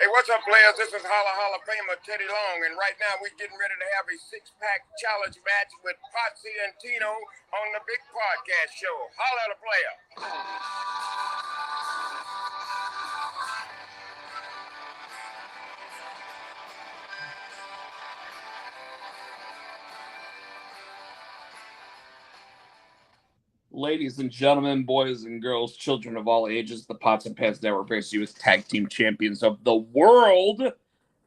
Hey, what's up, players? This is Hall of Famer Teddy Long, and right now we're getting ready to have a six-pack challenge match with Potsy and Tino on the big podcast show. Holla at a player. Ladies and gentlemen, boys and girls, children of all ages, the Pots and Pans Network brings you as tag team champions of the world,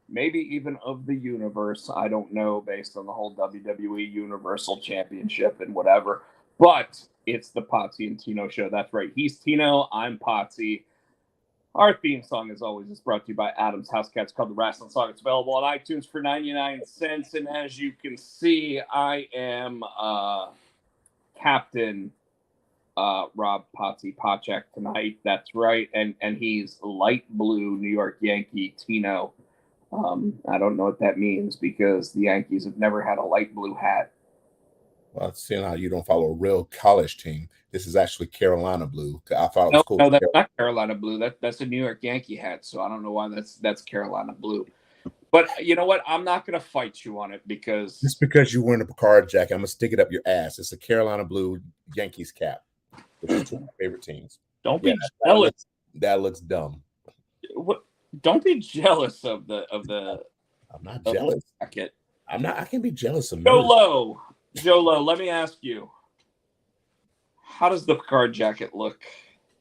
maybe even of the universe. I don't know, based on the whole WWE Universal Championship and whatever. But it's the Potsy and Tino show. That's right. He's Tino. I'm Potsy. Our theme song, as always, is brought to you by Adam's House Cats, called The Wrestling Song. It's available on iTunes for 99 cents. And as you can see, I am Captain Rob Potsy Pochak tonight. That's right. And he's light blue New York Yankee Tino. I don't know what that means because the Yankees have never had a light blue hat. Well, seeing how you don't follow a real college team, this is actually Carolina blue. I thought it was cool. No, that's not Carolina blue. That's a New York Yankee hat. So I don't know why that's Carolina blue. But you know what? I'm not going to fight you on it because just because you're wearing a Picard jacket, I'm gonna stick it up your ass. It's a Carolina blue Yankees cap, which is two of my favorite teams. Don't be jealous. That looks dumb. What? Don't be jealous of the. I'm not jealous. Jacket. I'm not. I can be jealous of Joe Low, let me ask you, how does the Picard jacket look?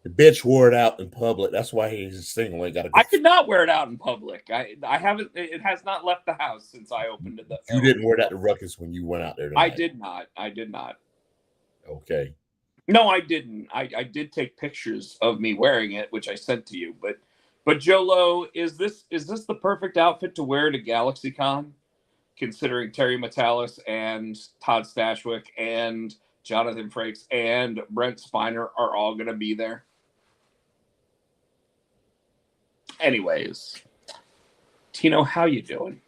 The bitch wore it out in public. That's why he's single. I did not wear it out in public. I haven't. It has not left the house since I opened it. You didn't wear that to Ruckus when you went out there tonight. I did not. Okay. No, I didn't. I did take pictures of me wearing it, which I sent to you. But Joe Low, is this the perfect outfit to wear to GalaxyCon? Considering Terry Metalis and Todd Stashwick and Jonathan Frakes and Brent Spiner are all going to be there. Anyways, Tino, how you doing?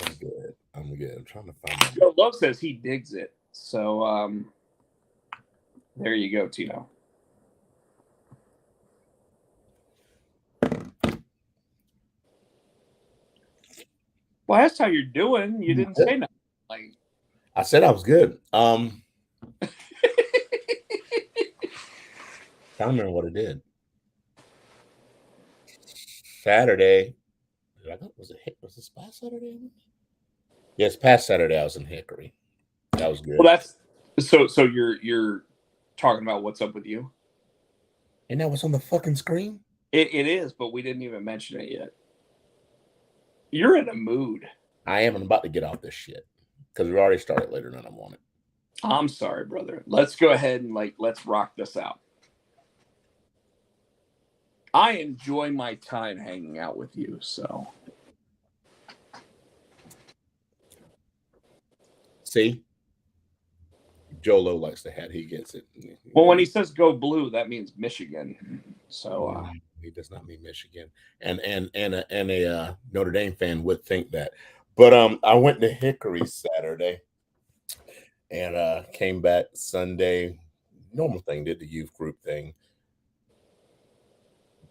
I'm good. I'm trying to find Joe Love says he digs it. So there you go, Tino. Well, that's how you're doing. You didn't say nothing. Like I said I was good. I don't remember what I did. Saturday. Was this past Saturday? Yes, past Saturday I was in Hickory. That was good. Well, that's so you're talking about what's up with you. And that was on the fucking screen? It is, but we didn't even mention it yet. You're in a mood. I am. I'm about to get off this shit because we already started later than I wanted. I'm sorry, brother. Let's go ahead and let's rock this out. I enjoy my time hanging out with you, so. See? Joe Low likes the hat. He gets it. Well, when he says go blue, that means Michigan. So he does not mean Michigan. And a Notre Dame fan would think that. But I went to Hickory Saturday and came back Sunday. Normal thing, did the youth group thing.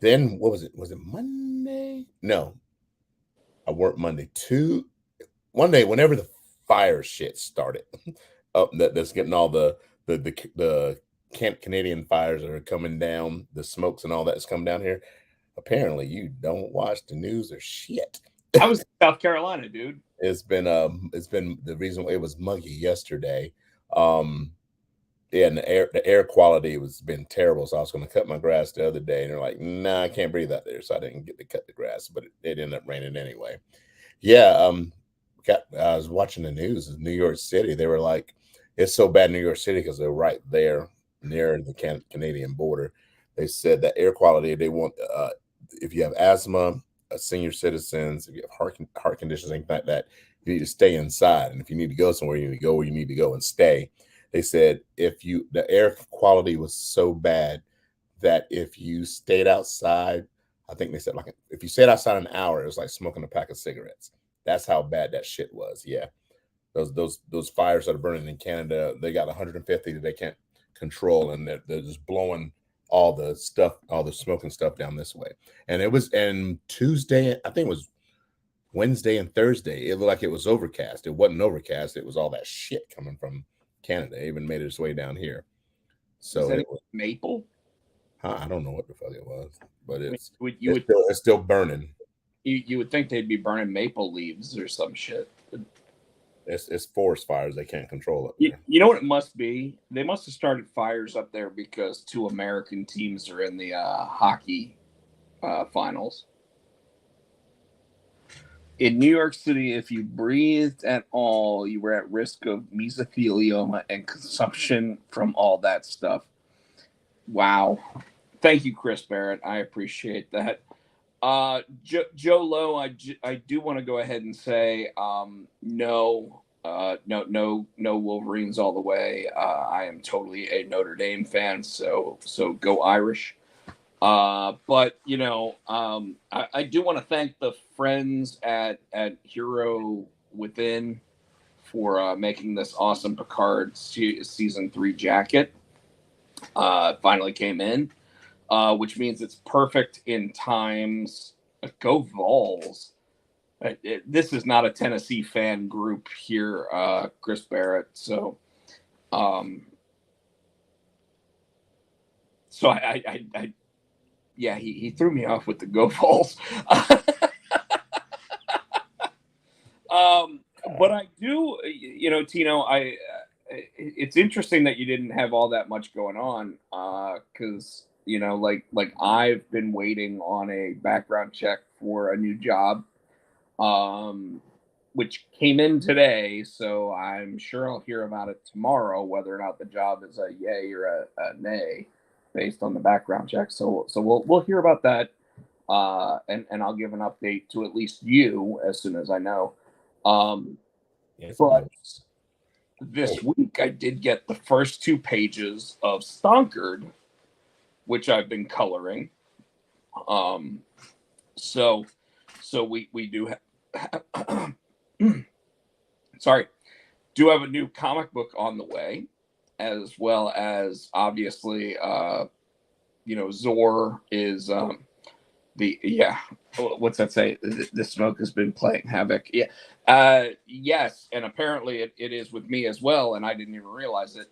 Then what was it? Was it Monday? No. I worked Monday. One day, whenever the fire shit started, up that's getting all the Canadian fires that are coming down, the smokes and all that's coming down here. Apparently, you don't watch the news or shit. I was in South Carolina, dude. It's been the reason it was muggy yesterday. And the air quality was been terrible. So I was going to cut my grass the other day, and they're like, "Nah, I can't breathe out there." So I didn't get to cut the grass, but it ended up raining anyway. Yeah, I was watching the news in New York City. They were like, "It's so bad in New York City because they're right there near the Canadian border." They said that air quality, they want if you have asthma, senior citizens, if you have heart conditions, things like that, you need to stay inside. And if you need to go somewhere, you need to go where you need to go and stay. They said the air quality was so bad that if you stayed outside, I think they said if you stayed outside an hour, it was like smoking a pack of cigarettes. That's how bad that shit was. Yeah, those fires that are burning in Canada, they got 150 that they can't control, and they're just blowing all the stuff, all the smoking stuff down this way. And it was, and Tuesday, I think it was Wednesday and Thursday, it looked like it was overcast. It wasn't overcast. It was all that shit coming from Canada. It even made its way down here. So Is it was maple? I don't know what the fuck it was, but I mean, it's still burning. You would think they'd be burning maple leaves or some shit. It's forest fires they can't control up You, there. you know what it must be? They must have started fires up there because 2 American teams are in the hockey finals. In New York City, if you breathed at all, you were at risk of mesothelioma and consumption from all that stuff. Wow. Thank you, Chris Barrett. I appreciate that. Joe Lowe, I do want to go ahead and say no Wolverines all the way. I am totally a Notre Dame fan, so go Irish. But you know, I do want to thank the friends at Hero Within for making this awesome Picard season 3 jacket. Finally came in. Which means it's perfect in times. Go Vols. This is not a Tennessee fan group here, Chris Barrett. So I yeah, he threw me off with the Go Vols. But I do, you know, Tino, it's interesting that you didn't have all that much going on, because you know, like I've been waiting on a background check for a new job, which came in today. So I'm sure I'll hear about it tomorrow, whether or not the job is a yay or a nay, based on the background check. So we'll hear about that, and I'll give an update to at least you as soon as I know. But this week I did get the first 2 pages of Stonkered, which I've been coloring. So we do have do have a new comic book on the way, as well as obviously you know, Zor is what's that say? The smoke has been playing havoc. Yeah. Yes, and apparently it is with me as well, and I didn't even realize it.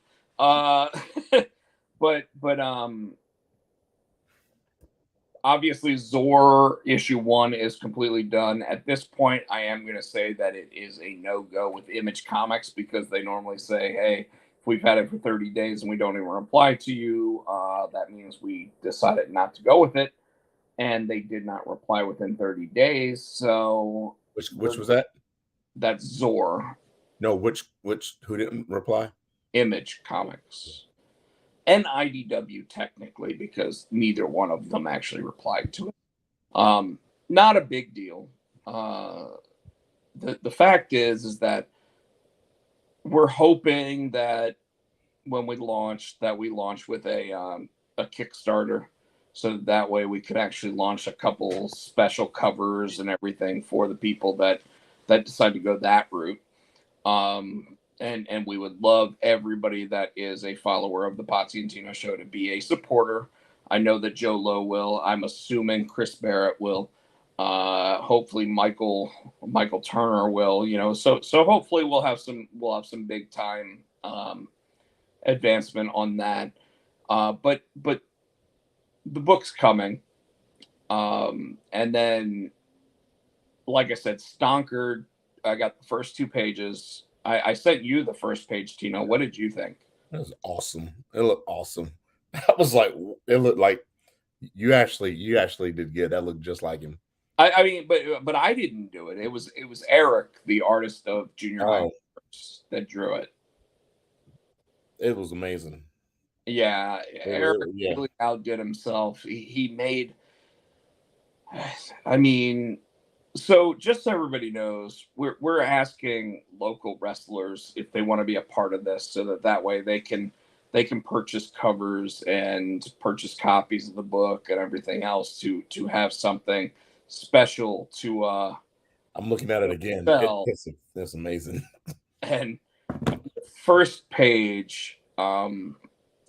But obviously Zor issue 1 is completely done. At this point, I am going to say that it is a no-go with Image Comics, because they normally say, hey, if we've had it for 30 days and we don't even reply to you, that means we decided not to go with it. And they did not reply within 30 days. So which was that? That's Zor. No, which who didn't reply? Image Comics. And IDW, technically, because neither one of them actually replied to it. Not a big deal. The fact is that we're hoping that when we launch with a Kickstarter, so that way we could actually launch a couple special covers and everything for the people that decide to go that route. And we would love everybody that is a follower of the Potsy and Tino show to be a supporter. I know that Joe Lowe will. I'm assuming Chris Barrett will. Hopefully Michael Turner will. You know, so hopefully we'll have some big time advancement on that. But the book's coming, and then, like I said, Stonkered. I got the first 2 pages. I sent you the first page, Tino. What did you think? It was awesome. It looked awesome. I was like, it looked like you actually did good. That looked just like him. I mean, but I didn't do it. It was Eric, the artist of Junior High, that drew it. It was amazing. Yeah, Eric really outdid himself. He made. I mean, so just so everybody knows, we're asking local wrestlers if they want to be a part of this, so that way they can purchase covers and purchase copies of the book and everything else to have something special to. I'm looking at it again. It's amazing. And first page,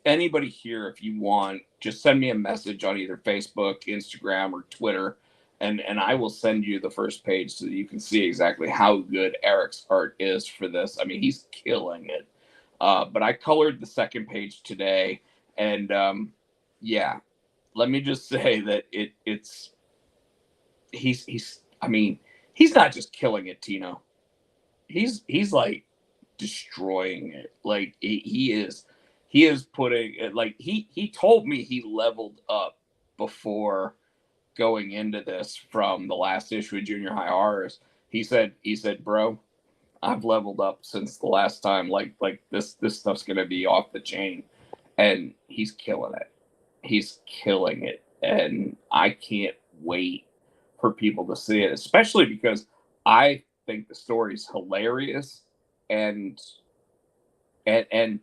anybody here, if you want, just send me a message on either Facebook, Instagram, or Twitter, and I will send you the first page so that you can see exactly how good Eric's art is for this. I mean, he's killing it. But I colored the second page today, and yeah, let me just say that it's he's I mean, he's not just killing it, Tino. He's like destroying it. Like he is putting it, like he told me he leveled up before going into this from the last issue of Junior High Horrors. He said, bro, I've leveled up since the last time. Like this stuff's gonna be off the chain, and he's killing it. He's killing it, and I can't wait for people to see it, especially because I think the story's hilarious and and and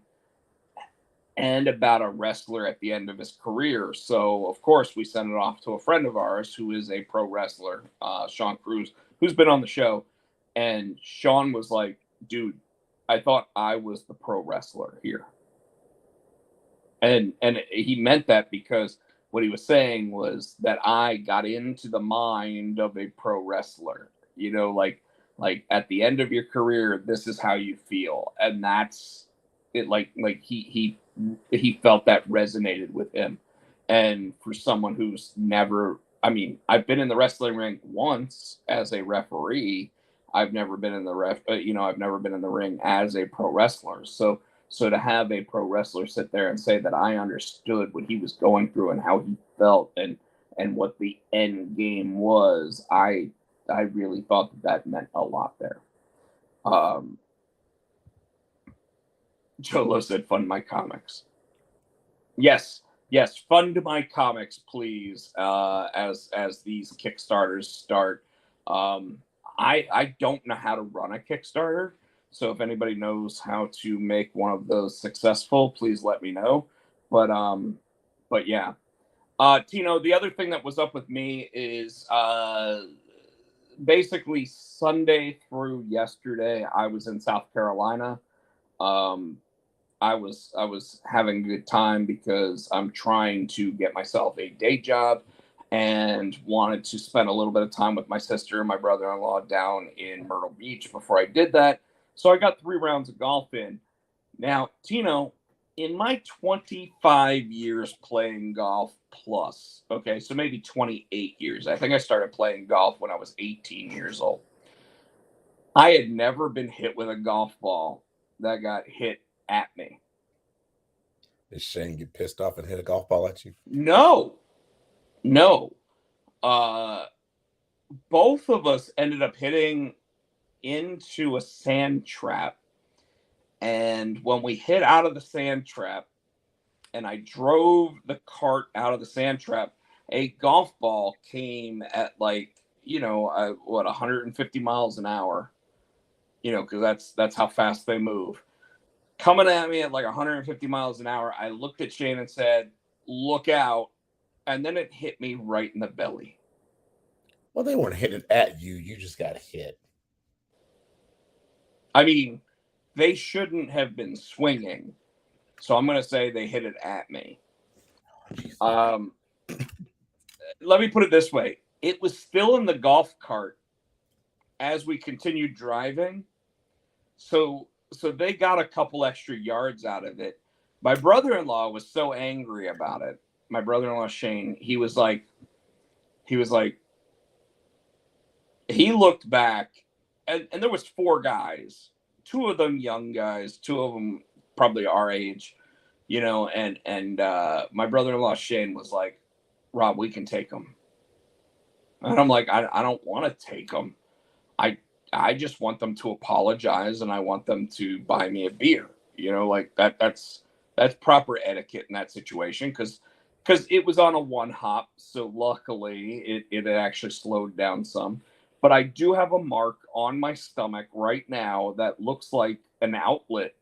and about a wrestler at the end of his career. So of course we sent it off to a friend of ours who is a pro wrestler, Sean Cruz, who's been on the show, and Sean was like, "Dude, I thought I was the pro wrestler here," and he meant that because what he was saying was that I got into the mind of a pro wrestler. You know, like at the end of your career, this is how you feel, and that's it. Like he felt that resonated with him, and for someone who's never, I mean, I've been in the wrestling ring once as a referee. I've never been in the I've never been in the ring as a pro wrestler. So to have a pro wrestler sit there and say that I understood what he was going through and how he felt and what the end game was, I really thought that meant a lot there. Jolo said, "Fund my comics." Yes, fund my comics, please. As these Kickstarters start, I don't know how to run a Kickstarter, so if anybody knows how to make one of those successful, please let me know. But yeah, Tino, the other thing that was up with me is basically Sunday through yesterday, I was in South Carolina. I was having a good time because I'm trying to get myself a day job and wanted to spend a little bit of time with my sister and my brother-in-law down in Myrtle Beach before I did that. So I got 3 rounds of golf in. Now, Tino, in my 25 years playing golf plus, okay, so maybe 28 years. I think I started playing golf when I was 18 years old. I had never been hit with a golf ball that got hit at me. Did Shane get pissed off and hit a golf ball at you? No. Both of us ended up hitting into a sand trap. And when we hit out of the sand trap and I drove the cart out of the sand trap, a golf ball came at 150 miles an hour, because that's how fast they move. Coming at me at like 150 miles an hour, I looked at Shane and said, "Look out." And then it hit me right in the belly. Well, they weren't hitting at you. You just got hit. I mean, they shouldn't have been swinging. So I'm going to say they hit it at me. Let me put it this way. It was still in the golf cart as we continued driving. So they got a couple extra yards out of it. My brother-in-law was so angry about it. My brother-in-law, Shane, he looked back and there was 4 guys, 2 of them young guys, 2 of them probably our age, and my brother-in-law, Shane, was like, "Rob, we can take them." And I'm like, I don't want to take them. I just want them to apologize and I want them to buy me a beer. That's proper etiquette in that situation because it was on a 1 hop. So luckily it actually slowed down some. But I do have a mark on my stomach right now that looks like an outlet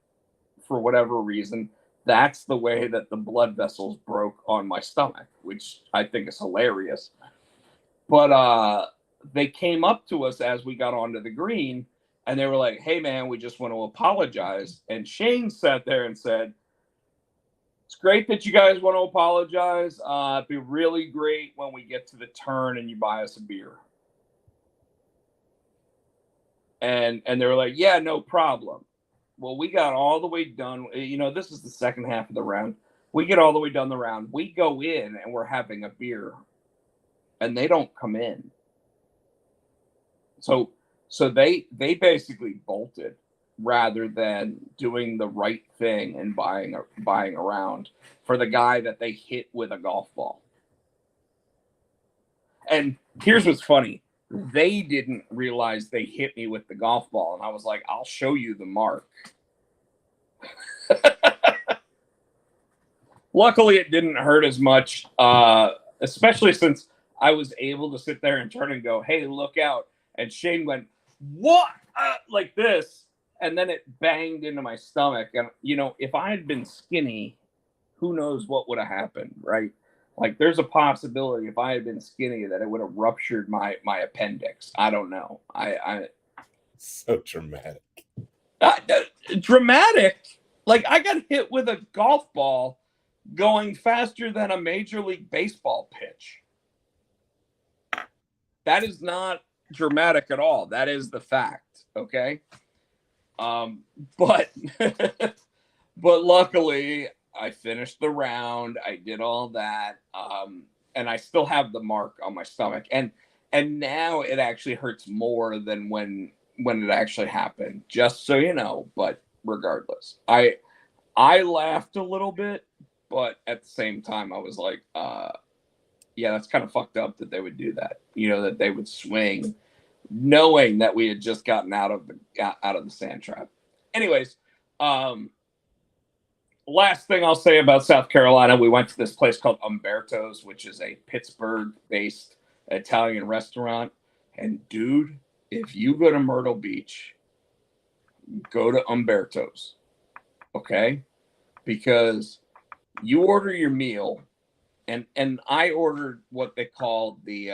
for whatever reason. That's the way that the blood vessels broke on my stomach, which I think is hilarious. But they came up to us as we got onto the green, and they were like, "Hey, man, we just want to apologize." And Shane sat there and said, It's great that you guys want to apologize. It'd be really great when we get to the turn and you buy us a beer. And they were like, yeah, no problem. Well, we got all the way done. You know, this is the second half of the round. We get all the way done the round. We go in and we're having a beer, and they don't come in. So they basically bolted rather than doing the right thing and buying a round for the guy that they hit with a golf ball. And here's what's funny. They didn't realize they hit me with the golf ball. And I was like, I'll show you the mark. Luckily, it didn't hurt as much, especially since I was able to sit there and turn and go, hey, look out. And Shane went, what? Like this. And then it banged into my stomach. And, you know, if I had been skinny, who knows what would have happened, right? Like, there's a possibility if I had been skinny that it would have ruptured my appendix. I don't know. So dramatic. Dramatic? Like, I got hit with a golf ball going faster than a Major League Baseball pitch. That is not dramatic at all. That is the fact, okay? But luckily, I finished the round. I did all that, and I still have the mark on my stomach. And now it actually hurts more than when it actually happened. Just so you know. But regardless, I laughed a little bit, but at the same time, I was like, yeah, that's kind of fucked up that they would do that. You know, that they would swing, knowing that we had just gotten out of the sand trap. Anyways, last thing I'll say about South Carolina, we went to this place called Umberto's, which is a Pittsburgh-based Italian restaurant. And dude, if you go to Myrtle Beach, go to Umberto's, okay? Because you order your meal, and I ordered what they called the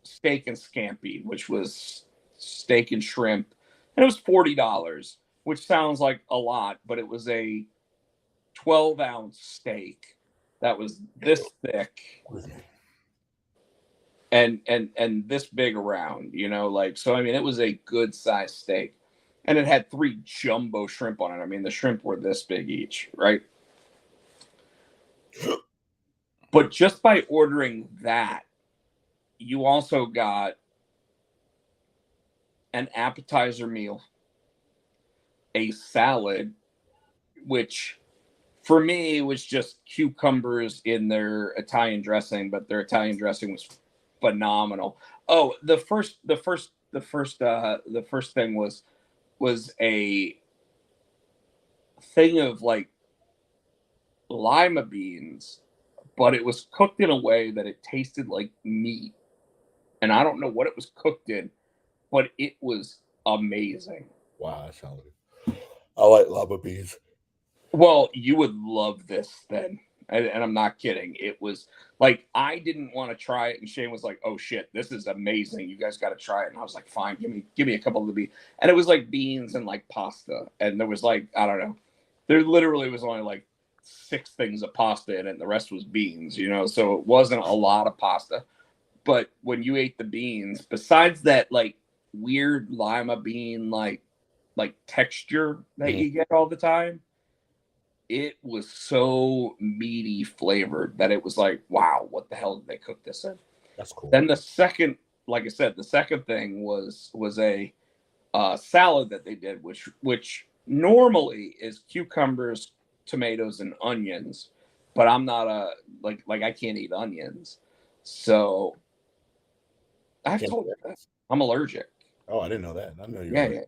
steak and scampi, which was steak and shrimp, and it was $40, which sounds like a lot, but it was a 12-ounce steak that was this thick and this big around, you know, like, so I mean, it was a good sized steak, and it had 3 jumbo shrimp on it. I mean, the shrimp were this big each, right? But just by ordering that, you also got an appetizer meal, a salad, which for me was just cucumbers in their Italian dressing, but their Italian dressing was phenomenal. Oh, the first thing was a thing of like lima beans, but it was cooked in a way that it tasted like meat. And I don't know what it was cooked in, but it was amazing. Wow, that sounds good. I like lima beans. Well, you would love this then. And I'm not kidding. It was like, I didn't want to try it. And Shane was like, oh shit, this is amazing. You guys got to try it. And I was like, fine, give me a couple of the beans. And it was like beans and like pasta. And there was like, I don't know. There literally was only like 6 things of pasta in it. And the rest was beans, you know? So it wasn't a lot of pasta. But when you ate the beans, besides that like weird lima bean, like texture that you get all the time, it was so meaty flavored that it was like, wow, what the hell did they cook this in? That's cool. Then the second, like I said, the second thing was a salad that they did, which normally is cucumbers, tomatoes, and onions, but I'm not like I can't eat onions, so I've told you that I'm allergic. Oh, I didn't know that. I know you.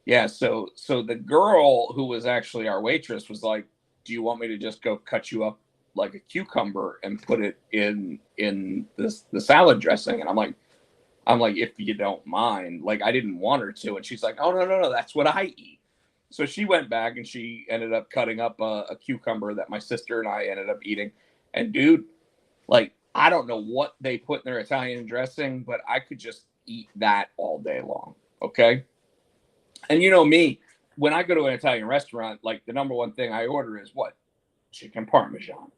Yeah. So the girl who was actually our waitress was like, "Do you want me to just go cut you up like a cucumber and put it in the salad dressing?" And I'm like, if you don't mind. Like, I didn't want her to, and she's like, "Oh no, that's what I eat." So she went back and she ended up cutting up a cucumber that my sister and I ended up eating. And dude, like, I don't know what they put in their Italian dressing, but I could just eat that all day long. Okay. And you know me, when I go to an Italian restaurant, like the number one thing I order is what? chicken parmesan.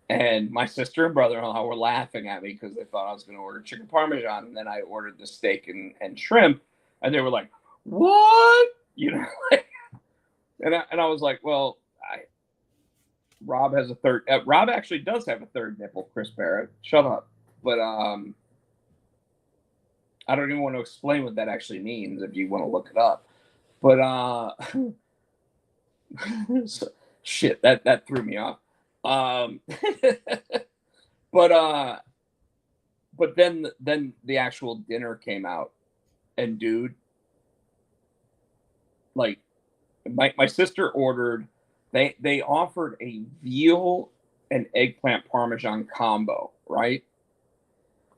And my sister and brother-in-law were laughing at me because they thought I was going to order chicken parmesan. And then I ordered the steak and shrimp. And they were like, what? You know, and I was like, well, Rob has a third. Rob actually does have a third nipple, Chris Barrett. Shut up. But I don't even want to explain what that actually means if you want to look it up. But shit, that threw me off. But then the actual dinner came out, and dude, like my sister ordered. They offered a veal and eggplant parmesan combo, right?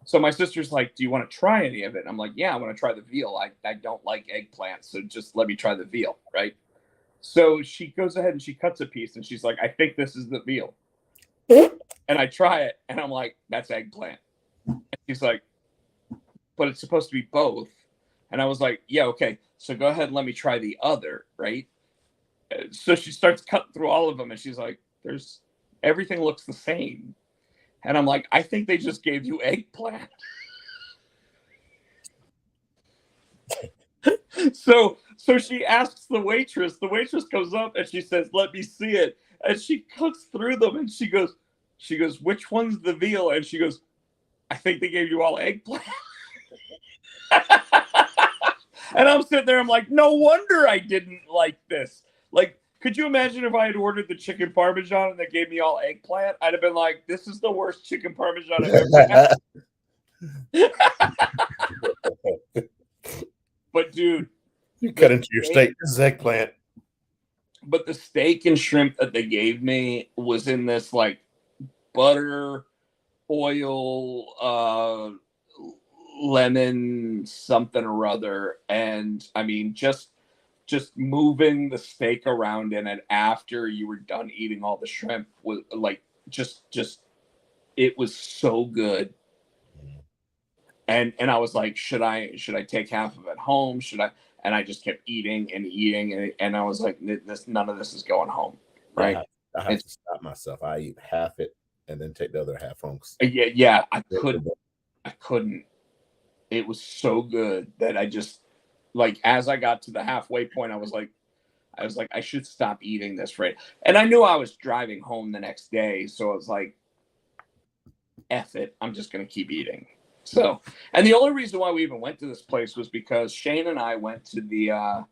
So my sister's like, do you want to try any of it? And I'm like, yeah, I want to try the veal. I don't like eggplant, so just let me try the veal, right? So she goes ahead and she cuts a piece, and she's like, I think this is the veal. And I try it, and I'm like, that's eggplant. And she's like, but it's supposed to be both. And I was like, yeah, okay. So go ahead and let me try the other, right? So she starts cutting through all of them, and she's like, everything looks the same. And I'm like, I think they just gave you eggplant. So she asks the waitress comes up and she says, let me see it. And she cooks through them, and she goes, which one's the veal? And she goes, I think they gave you all eggplant. And I'm sitting there, I'm like, no wonder I didn't like this. Like, could you imagine if I had ordered the chicken parmesan and they gave me all eggplant? I'd have been like, this is the worst chicken parmesan I've ever had. But dude, you cut into your steak. This is eggplant. But the steak and shrimp that they gave me was in this like butter, oil, lemon, something or other. And I mean, just moving the steak around in it after you were done eating all the shrimp was like just it was so good. And I was like, should I take half of it home? Should I? And I just kept eating and eating, and I was like, none of this is going home, right? I have to stop myself. I eat half it and then take the other half home. Yeah, I couldn't. It was so good that I just, like, as I got to the halfway point, I was like, I should stop eating this, right? And I knew I was driving home the next day, so I was like, F it, I'm just gonna keep eating. So, and the only reason why we even went to this place was because Shane and I went to the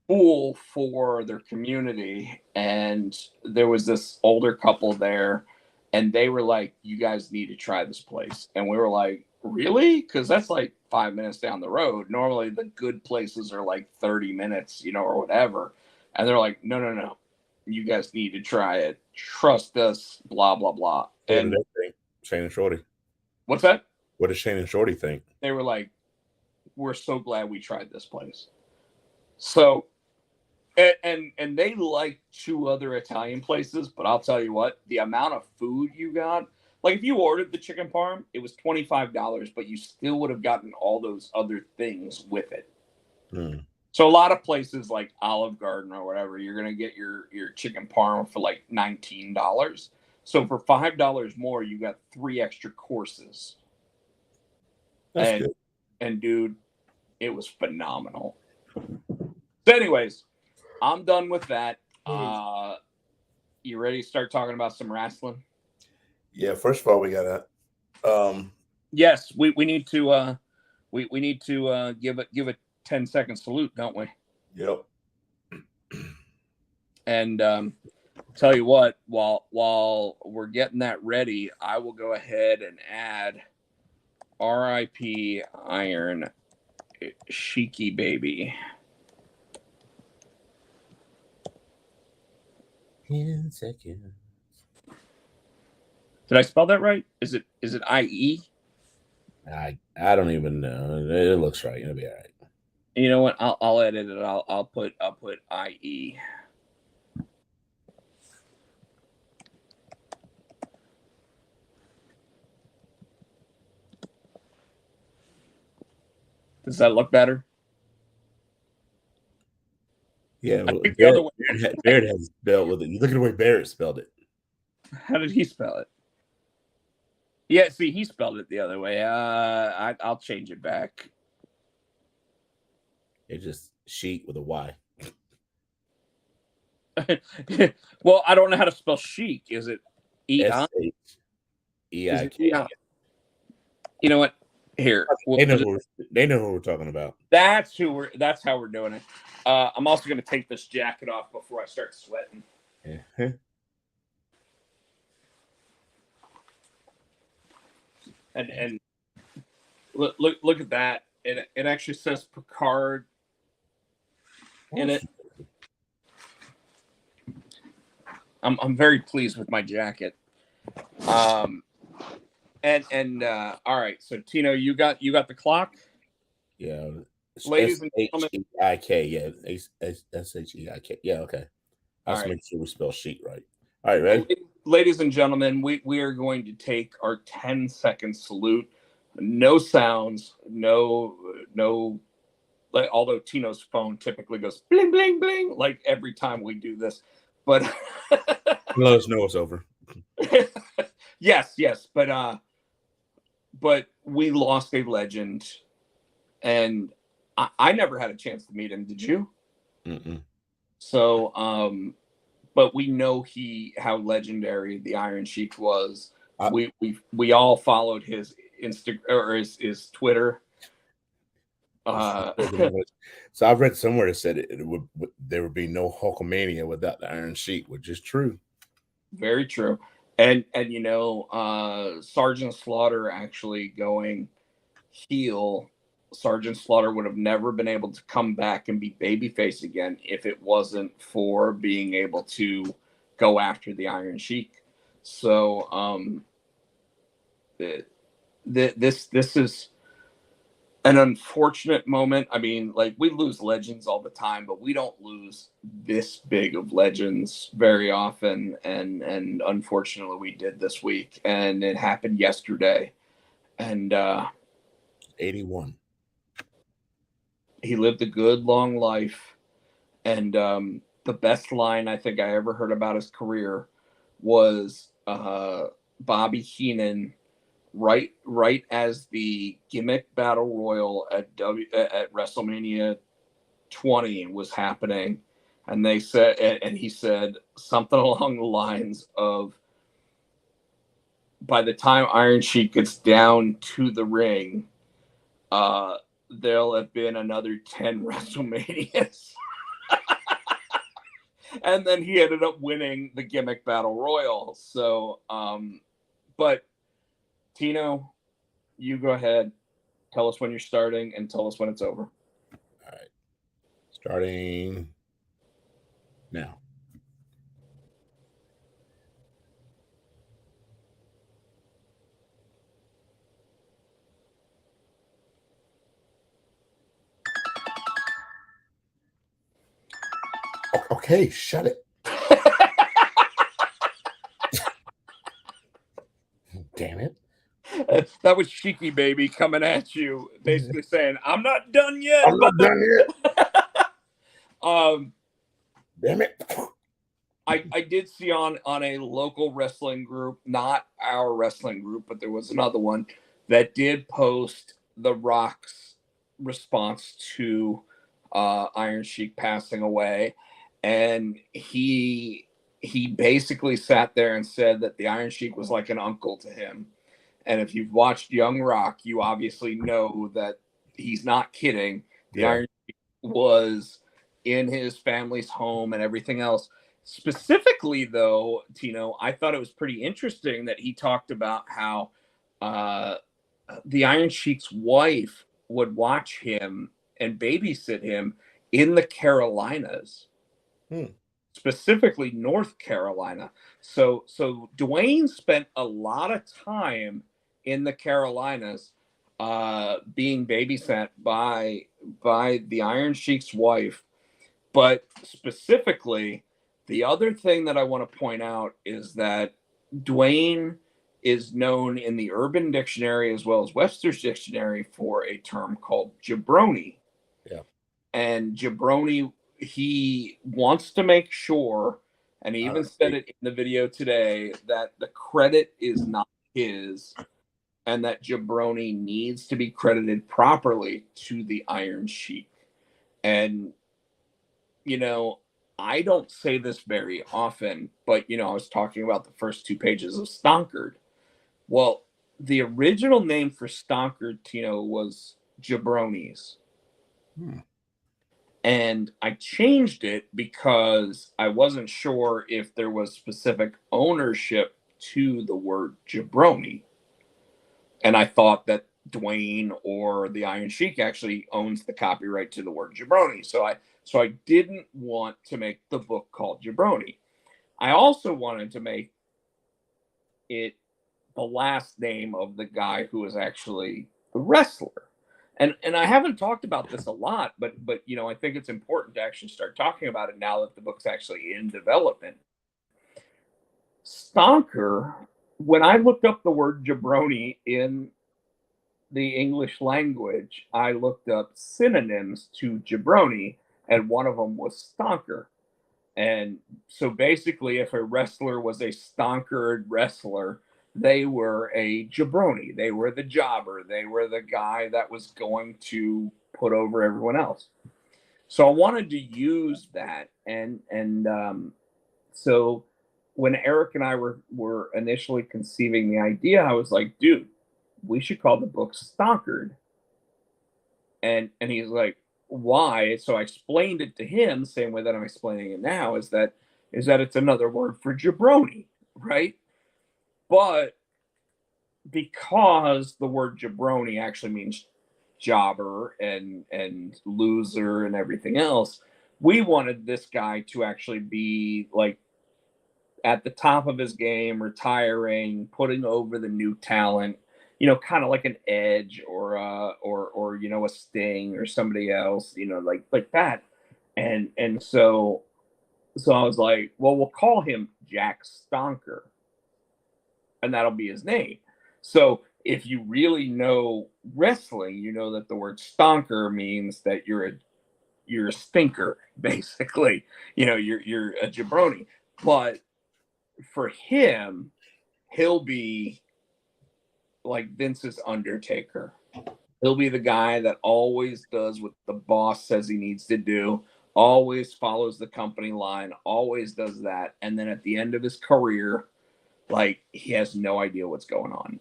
pool for their community, and there was this older couple there, and they were like, you guys need to try this place. And we were like, really? Because that's like 5 minutes down the road. Normally the good places are like 30 minutes, or whatever. And they're like, no, you guys need to try it, trust us, blah blah blah. And what did they think? Shane and Shorty. What's that? What does Shane and Shorty think? They were like, we're so glad we tried this place. So and they like 2 other Italian places, but I'll tell you what, the amount of food you got, like if you ordered the chicken parm, it was $25, but you still would have gotten all those other things with it. So a lot of places like Olive Garden or whatever, you're gonna get your chicken parm for like $19. So for $5 more, you got 3 extra courses. That's good. And dude, it was phenomenal. So anyways, I'm done with that. You ready to start talking about some wrestling? Yeah, first of all, we gotta yes, we need to we need to give a 10-second salute, don't we? Yep. And tell you what, while we're getting that ready, I will go ahead and add R.I.P. Iron Sheiky Baby. In seconds. Did I spell that right? Is it I-E? I don't even know. It looks right. It'll be all right. You know what? I'll edit it. I'll put I-E. Does that look better? Yeah, I well, think the other way. Barrett has spelled with it. You look at the way Barrett spelled it. How did he spell it? Yeah, see, he spelled it the other way. I'll change it back. It's just sheet with a Y. Well, I don't know how to spell chic. Is it E-I? Is it SHEIK. E-I? You know what? Here, They know who we're talking about. that's how we're doing it. I'm also going to take this jacket off before I start sweating. Yeah. And look at that. It actually says Picard in it. I'm very pleased with my jacket. And all right, so Tino, you got the clock? Yeah. Ladies and gentlemen. SHEIK. Yeah. SHEIK. Yeah, okay. I have to make sure we spell sheet right. All right, ready? Ladies and gentlemen, we are going to take our 10-second salute. No sounds, no like, although Tino's phone typically goes bling bling bling like every time we do this. But let us know it's over. yes, but we lost a legend, and I never had a chance to meet him. Did you? Mm-mm. So, but we know how legendary the Iron Sheik was. We all followed his Instagram or his Twitter. So I've read somewhere that said there would be no Hulkamania without the Iron Sheik, which is true. Very true. And you know, Sergeant Slaughter actually going heel. Sergeant Slaughter would have never been able to come back and be babyface again if it wasn't for being able to go after the Iron Sheik. So this is an unfortunate moment. I mean, like, we lose legends all the time, but we don't lose this big of legends very often. And unfortunately, we did this week, and it happened yesterday. And 81. He lived a good long life. And the best line I think I ever heard about his career was Bobby Heenan. Right as the gimmick battle royal at WrestleMania 20 was happening, and they said, and he said something along the lines of, by the time Iron Sheik gets down to the ring, there'll have been another 10 WrestleManias. And then he ended up winning the gimmick battle royal. So, but Tino, you go ahead. Tell us when you're starting and tell us when it's over. All right. Starting now. Okay, shut it. Damn it. That was Cheeky Baby coming at you, basically saying, I'm not done yet. I'm not done yet. Damn it. I did see on a local wrestling group, not our wrestling group, but there was another one that did post The Rock's response to Iron Sheik passing away. And he basically sat there and said that the Iron Sheik was like an uncle to him. And if you've watched Young Rock, you obviously know that he's not kidding. The Iron Sheik was in his family's home and everything else. Specifically, though, Tino, I thought it was pretty interesting that he talked about how the Iron Sheik's wife would watch him and babysit him in the Carolinas. Specifically North Carolina. So Dwayne spent a lot of time in the Carolinas being babysat by the Iron Sheik's wife. But specifically, the other thing that I want to point out is that Dwayne is known in the Urban Dictionary as well as Webster's Dictionary for a term called jabroni. Yeah. And jabroni he wants to make sure, and he even said it in the video today, that the credit is not his, and that Jabroni needs to be credited properly to the Iron Sheik. And, I don't say this very often, but, I was talking about the first 2 pages of Stonkered. Well, the original name for Stonkered, Tino, was Jabronis. And I changed it because I wasn't sure if there was specific ownership to the word jabroni. And I thought that Dwayne or the Iron Sheik actually owns the copyright to the word jabroni. So I didn't want to make the book called Jabroni. I also wanted to make it the last name of the guy who was actually the wrestler. And I haven't talked about this a lot, but I think it's important to actually start talking about it now that the book's actually in development. Stonker, when I looked up the word jabroni in the English language, I looked up synonyms to jabroni, and one of them was stonker. And so basically, if a wrestler was a stonkered wrestler, they were a jabroni. They were the jobber. They were the guy that was going to put over everyone else. So I wanted to use that, and so when Eric and I were initially conceiving the idea, I was like, dude, we should call the book Stonkered. And he's like, why? So I explained it to him, same way that I'm explaining it now, is that it's another word for jabroni, right? But because the word jabroni actually means jobber and loser and everything else, we wanted this guy to actually be like at the top of his game, retiring, putting over the new talent, kind of like an Edge or a Sting or somebody else, like that. And so I was like, well, we'll call him Jack Stonker, and that'll be his name. So if you really know wrestling, you know that the word stonker means that you're a stinker, basically. You're a jabroni. But for him, he'll be like Vince's Undertaker. He'll be the guy that always does what the boss says he needs to do, always follows the company line, always does that. And then at the end of his career, like, he has no idea what's going on.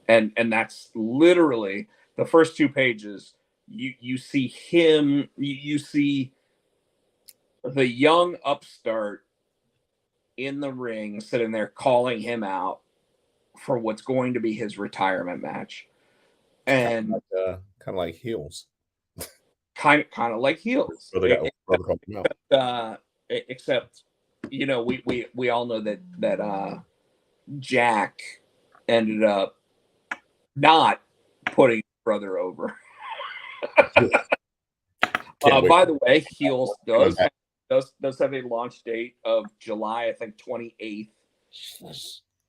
And that's literally the first 2 pages. You see him, you see the young upstart in the ring sitting there calling him out for what's going to be his retirement match. And kind of like heels. Kind of like heels. Except, we all know that Jack ended up not putting brother over. By the way, Heels does have a launch date of July, I think 28th.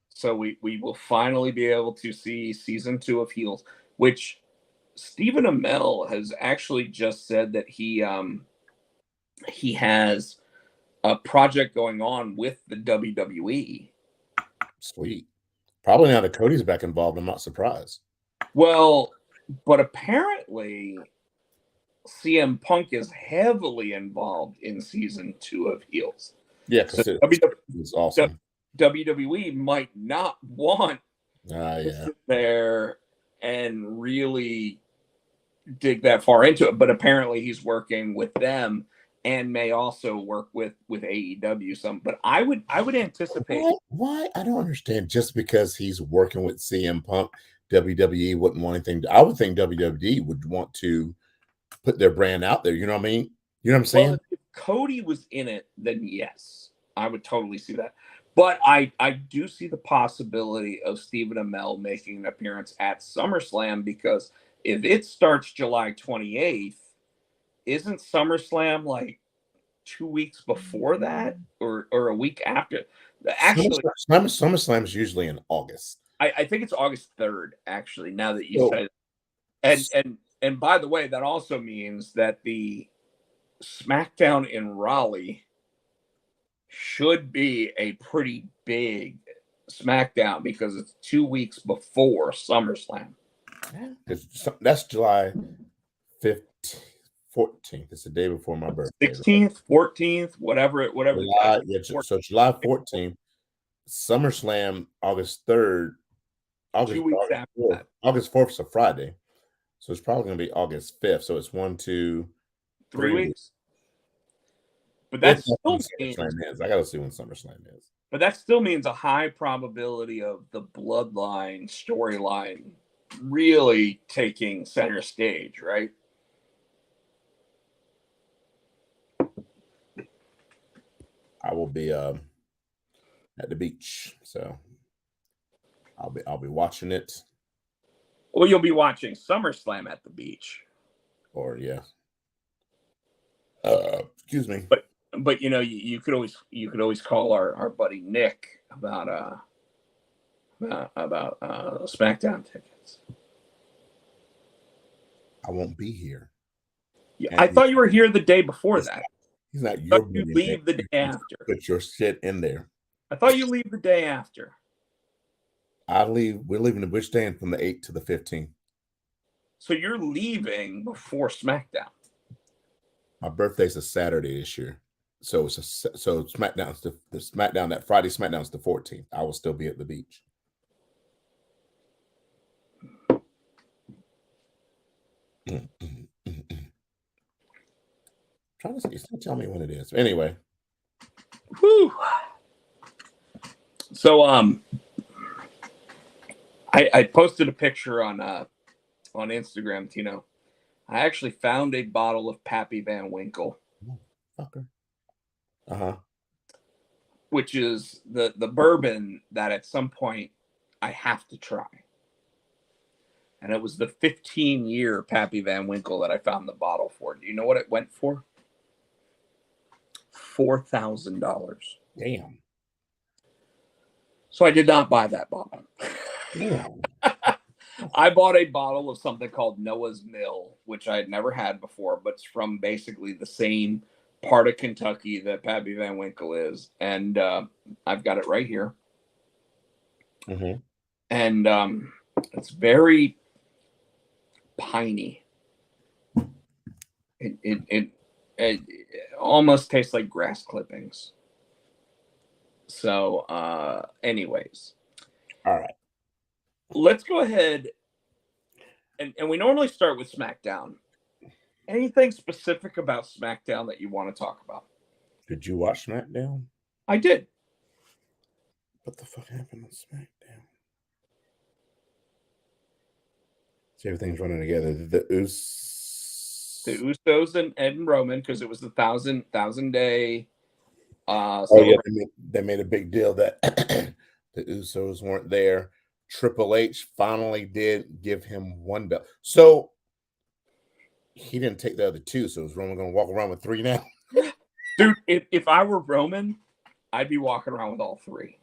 So we will finally be able to see season 2 of Heels, which Stephen Amell has actually just said that he has a project going on with the WWE. Sweet. Probably now that Cody's back involved, I'm not surprised. Well, but apparently CM Punk is heavily involved in season 2 of Heels. Yeah, because so it's awesome. WWE might not want to sit there and really dig that far into it, but apparently he's working with them and may also work with AEW some. But I would anticipate why I don't understand. Just because he's working with CM Punk, WWE wouldn't want anything. I would think WWE would want to put their brand out there. You know what I mean? You know what I'm saying? Well, if Cody was in it, then yes, I would totally see that. But I do see the possibility of Stephen Amell making an appearance at SummerSlam, because if it starts July 28th, isn't SummerSlam like 2 weeks before that, or a week after? Actually, SummerSlam is usually in August. I think it's August 3rd, actually, now that you said it. And by the way, that also means that the SmackDown in Raleigh should be a pretty big SmackDown because it's 2 weeks before SummerSlam. That's July 15th, 14th. It's the day before my birthday. 16th, 14th, whatever. July, so July 14th, SummerSlam August 3rd, 2 weeks August after 4th. that. August 4th is a Friday. So it's probably going to be August 5th. So it's 1, 2, 3 weeks. But that's that's when still SummerSlam is. I got to see when SummerSlam is. But that still means a high probability of the bloodline storyline really taking center stage, right? I will be at the beach, so I'll be watching it. Well, you'll be watching SummerSlam at the beach. Or yeah. Excuse me. But you know, you could always call our buddy Nick about SmackDown tickets. I won't be here. Yeah, I thought you were here the day before that. He's not your You leave the day after. Put your shit in there. I thought you leave the day after. I leave. We're leaving the which day from the 8th to the 15th. So you're leaving before SmackDown. My birthday's a Saturday this year, so SmackDown's the SmackDown that Friday. SmackDown's the 14th. I will still be at the beach. Trying to see. Still tell me when it is. Anyway. Whew. So I posted a picture on Instagram, Tino. I actually found a bottle of Pappy Van Winkle. Fucker. Which is the bourbon that at some point I have to try. And it was the 15-year Pappy Van Winkle that I found the bottle for. Do you know what it went for? $4,000. Damn. So I did not buy that bottle. Damn. I bought a bottle of something called Noah's Mill, which I had never had before, but it's from basically the same part of Kentucky that Pappy Van Winkle is. And I've got it right here. Mm-hmm. And it's very piney. It almost tastes like grass clippings. So, anyways. All right. Let's go ahead. And we normally start with SmackDown. Anything specific about SmackDown that you want to talk about? Did you watch SmackDown? I did. What the fuck happened on SmackDown? See, everything's running together. The Usos and Roman, because it was the 1,000 day. Yeah, they made a big deal that the Usos weren't there. Triple H finally did give him one belt. So he didn't take the other two. So is Roman going to walk around with 3 now? Dude, if I were Roman, I'd be walking around with all 3.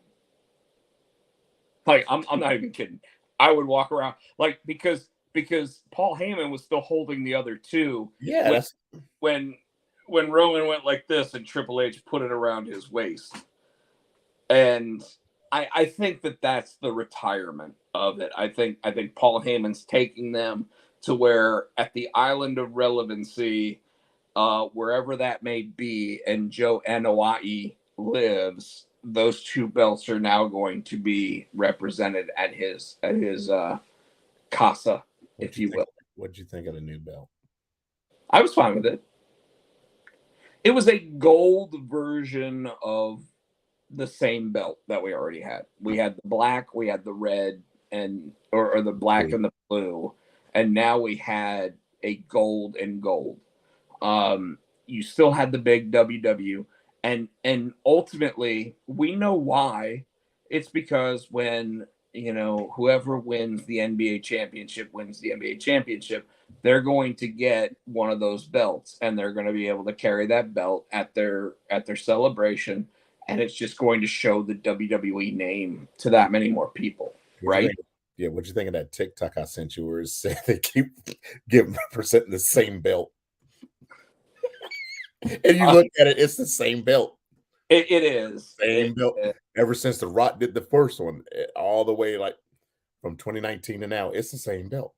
Like, I'm not even kidding. I would walk around like because Paul Heyman was still holding the other 2. Yeah, when Roman went like this and Triple H put it around his waist. And I think that's the retirement of it. I think Paul Heyman's taking them to where at the island of relevancy, wherever that may be, and Joe Anoa'i lives, those 2 belts are now going to be represented at his casa, if you will. What did you think of the new belt? I was fine with it. It was a gold version of the same belt that we already had. We had the black, we had the red, or the black and the blue, and now we had a gold and gold. You still had the big WW, and ultimately we know why. It's because when whoever wins the NBA championship wins the NBA championship, they're going to get one of those belts, and they're going to be able to carry that belt at their celebration. And it's just going to show the WWE name to that many more people, right? What'd you think of that TikTok I sent you where it said they keep presenting the same belt? And you look at it, it's the same belt. It is. Same belt. Ever since The Rock did the first one, all the way like from 2019 to now, it's the same belt.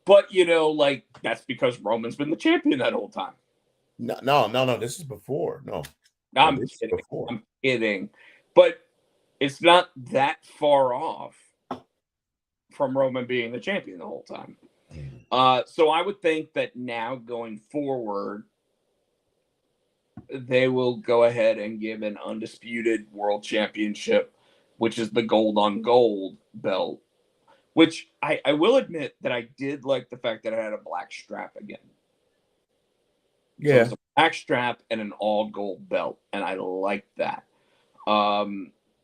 But like that's because Roman's been the champion that whole time. No. This is before. No, I'm this kidding. is before. I'm kidding. But it's not that far off from Roman being the champion the whole time. So I would think that now going forward, they will go ahead and give an undisputed world championship, which is the gold on gold belt, which I will admit that I did like the fact that it had a black strap again. Yeah. So it's a black strap and an all gold belt, and I like that.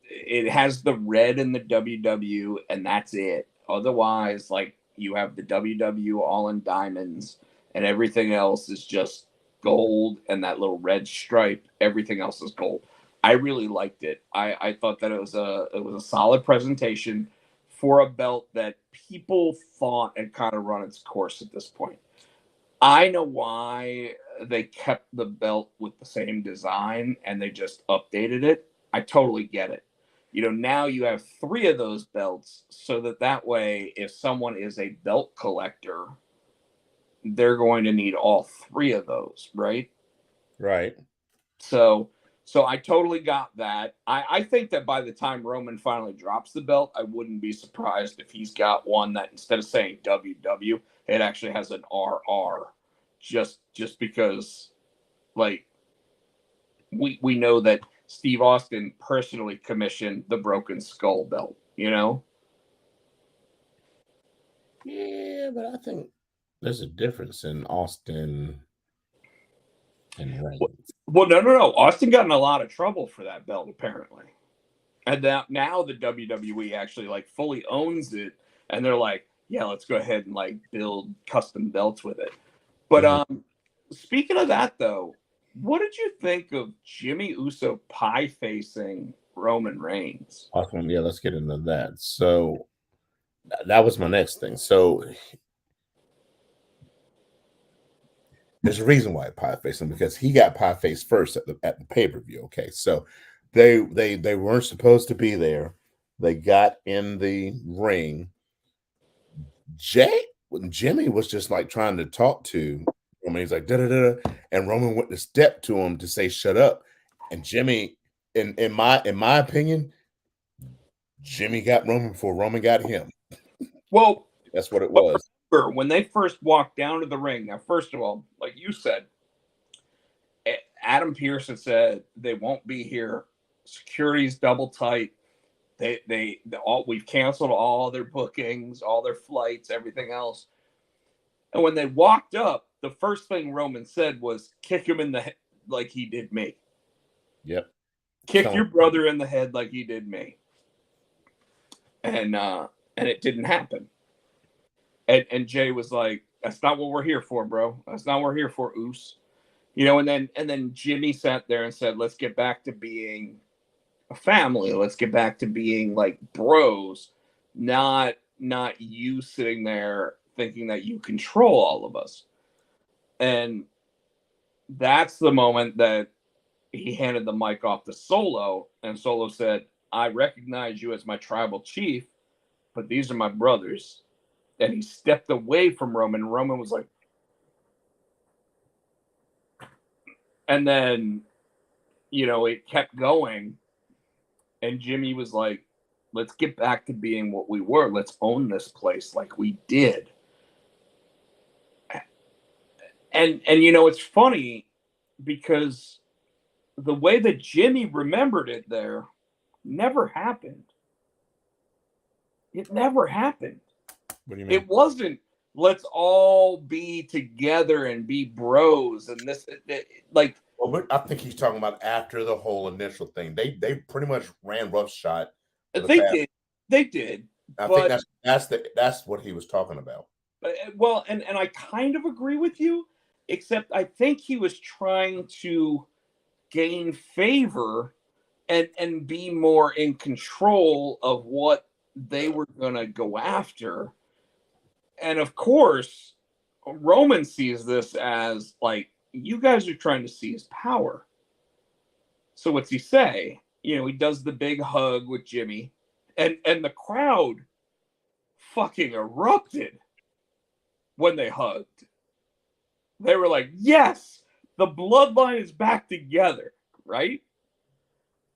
It has the red in the WW, and that's it. Otherwise, like you have the WW all in diamonds, and everything else is just gold and that little red stripe. Everything else is gold. I really liked it. I thought that it was a solid presentation for a belt that people thought had kind of run its course at this point. I know why they kept the belt with the same design and they just updated it. I totally get it. Now you have 3 of those belts so that way, if someone is a belt collector, they're going to need all 3 of those, right? Right. So I totally got that. I think that by the time Roman finally drops the belt, I wouldn't be surprised if he's got one that instead of saying WW, it actually has an RR. Just because, like, we know that Steve Austin personally commissioned the Broken Skull belt, Yeah, but I think there's a difference in Austin and Reigns. Well, no. Austin got in a lot of trouble for that belt, apparently. And now the WWE actually like fully owns it, and they're like, yeah, let's go ahead and like build custom belts with it. But speaking of that though, what did you think of Jimmy Uso pie facing Roman Reigns? Awesome. Yeah, let's get into that. So that was my next thing. So there's a reason why pie facing because he got pie faced first at the pay-per-view. Okay, so they weren't supposed to be there. They got in the ring. Jimmy was just like trying to talk to Roman. He's like da da da, and Roman went to step to him to say shut up. And Jimmy, in my opinion, Jimmy got Roman before Roman got him. Well, that's what it was. Remember, when they first walked down to the ring, now first of all, like you said, Adam Pearce had said they won't be here. Security's double tight. We've canceled all their bookings, all their flights, everything else. And when they walked up, the first thing Roman said was kick him in the head like he did me. Yep. Kick your brother in the head like he did me. And it didn't happen. And Jay was like, that's not what we're here for, bro. That's not what we're here for, Oos. And then Jimmy sat there and said, let's get back to being a family. Let's get back to being like bros, not you sitting there thinking that you control all of us. And that's the moment that he handed the mic off to Solo, and Solo said, I recognize you as my tribal chief, but these are my brothers. And he stepped away from Roman. Roman was like, and then, it kept going. And Jimmy was like, let's get back to being what we were. Let's own this place like we did. And it's funny because the way that Jimmy remembered it there never happened. It never happened. What do you mean? It wasn't, let's all be together and be bros and this, like. Well, I think he's talking about after the whole initial thing. They pretty much ran roughshod. They did. I think that's what he was talking about. Well, and I kind of agree with you, except I think he was trying to gain favor and be more in control of what they were going to go after. And of course, Roman sees this as like you guys are trying to seize power. So what's he say? You know, he does the big hug with Jimmy, and the crowd fucking erupted when they hugged. They were like, yes, the bloodline is back together, right?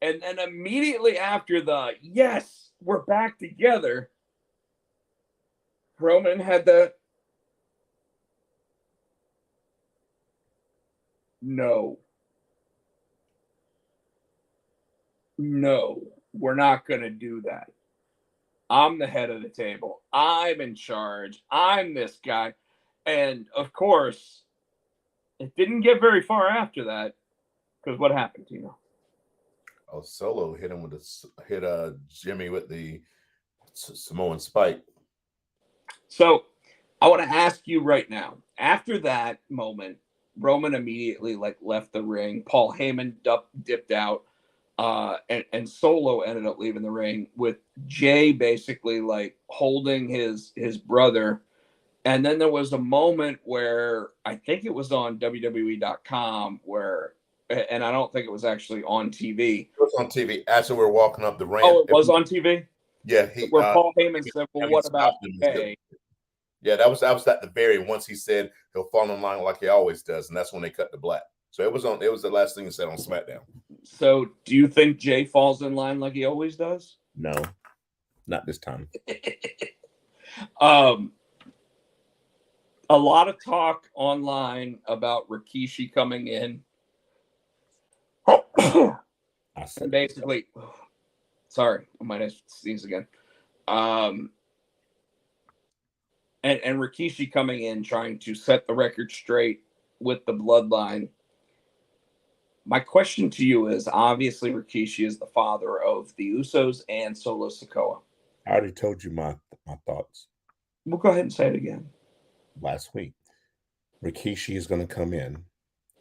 And immediately after the yes, we're back together, Roman had the no, we're not going to do that. I'm the head of the table. I'm in charge. I'm this guy. And of course, it didn't get very far after that because what happened, Tino? Oh, Solo hit him with Jimmy with the Samoan spike. So I want to ask you right now. After that moment, Roman immediately left the ring. Paul Heyman dipped out, and Solo ended up leaving the ring with Jay basically holding his brother. And then there was a moment where I think it was on WWE.com where, and I don't think it was actually on TV. It was on TV. As we were walking up the ramp. Oh, it was on TV? Yeah. Where Paul Heyman said, well, what about Jay? Yeah, that was at the very once he said he'll fall in line like he always does, and that's when they cut the black. So it was the last thing he said on SmackDown. So do you think Jay falls in line like he always does? No, not this time. A lot of talk online about Rikishi coming in. And basically, sorry, I might have to sneeze again. And Rikishi coming in trying to set the record straight with the bloodline. My question to you is, obviously Rikishi is the father of the Usos and Solo Sikoa. I already told you my thoughts. We'll go ahead and say it again. Last week, Rikishi is going to come in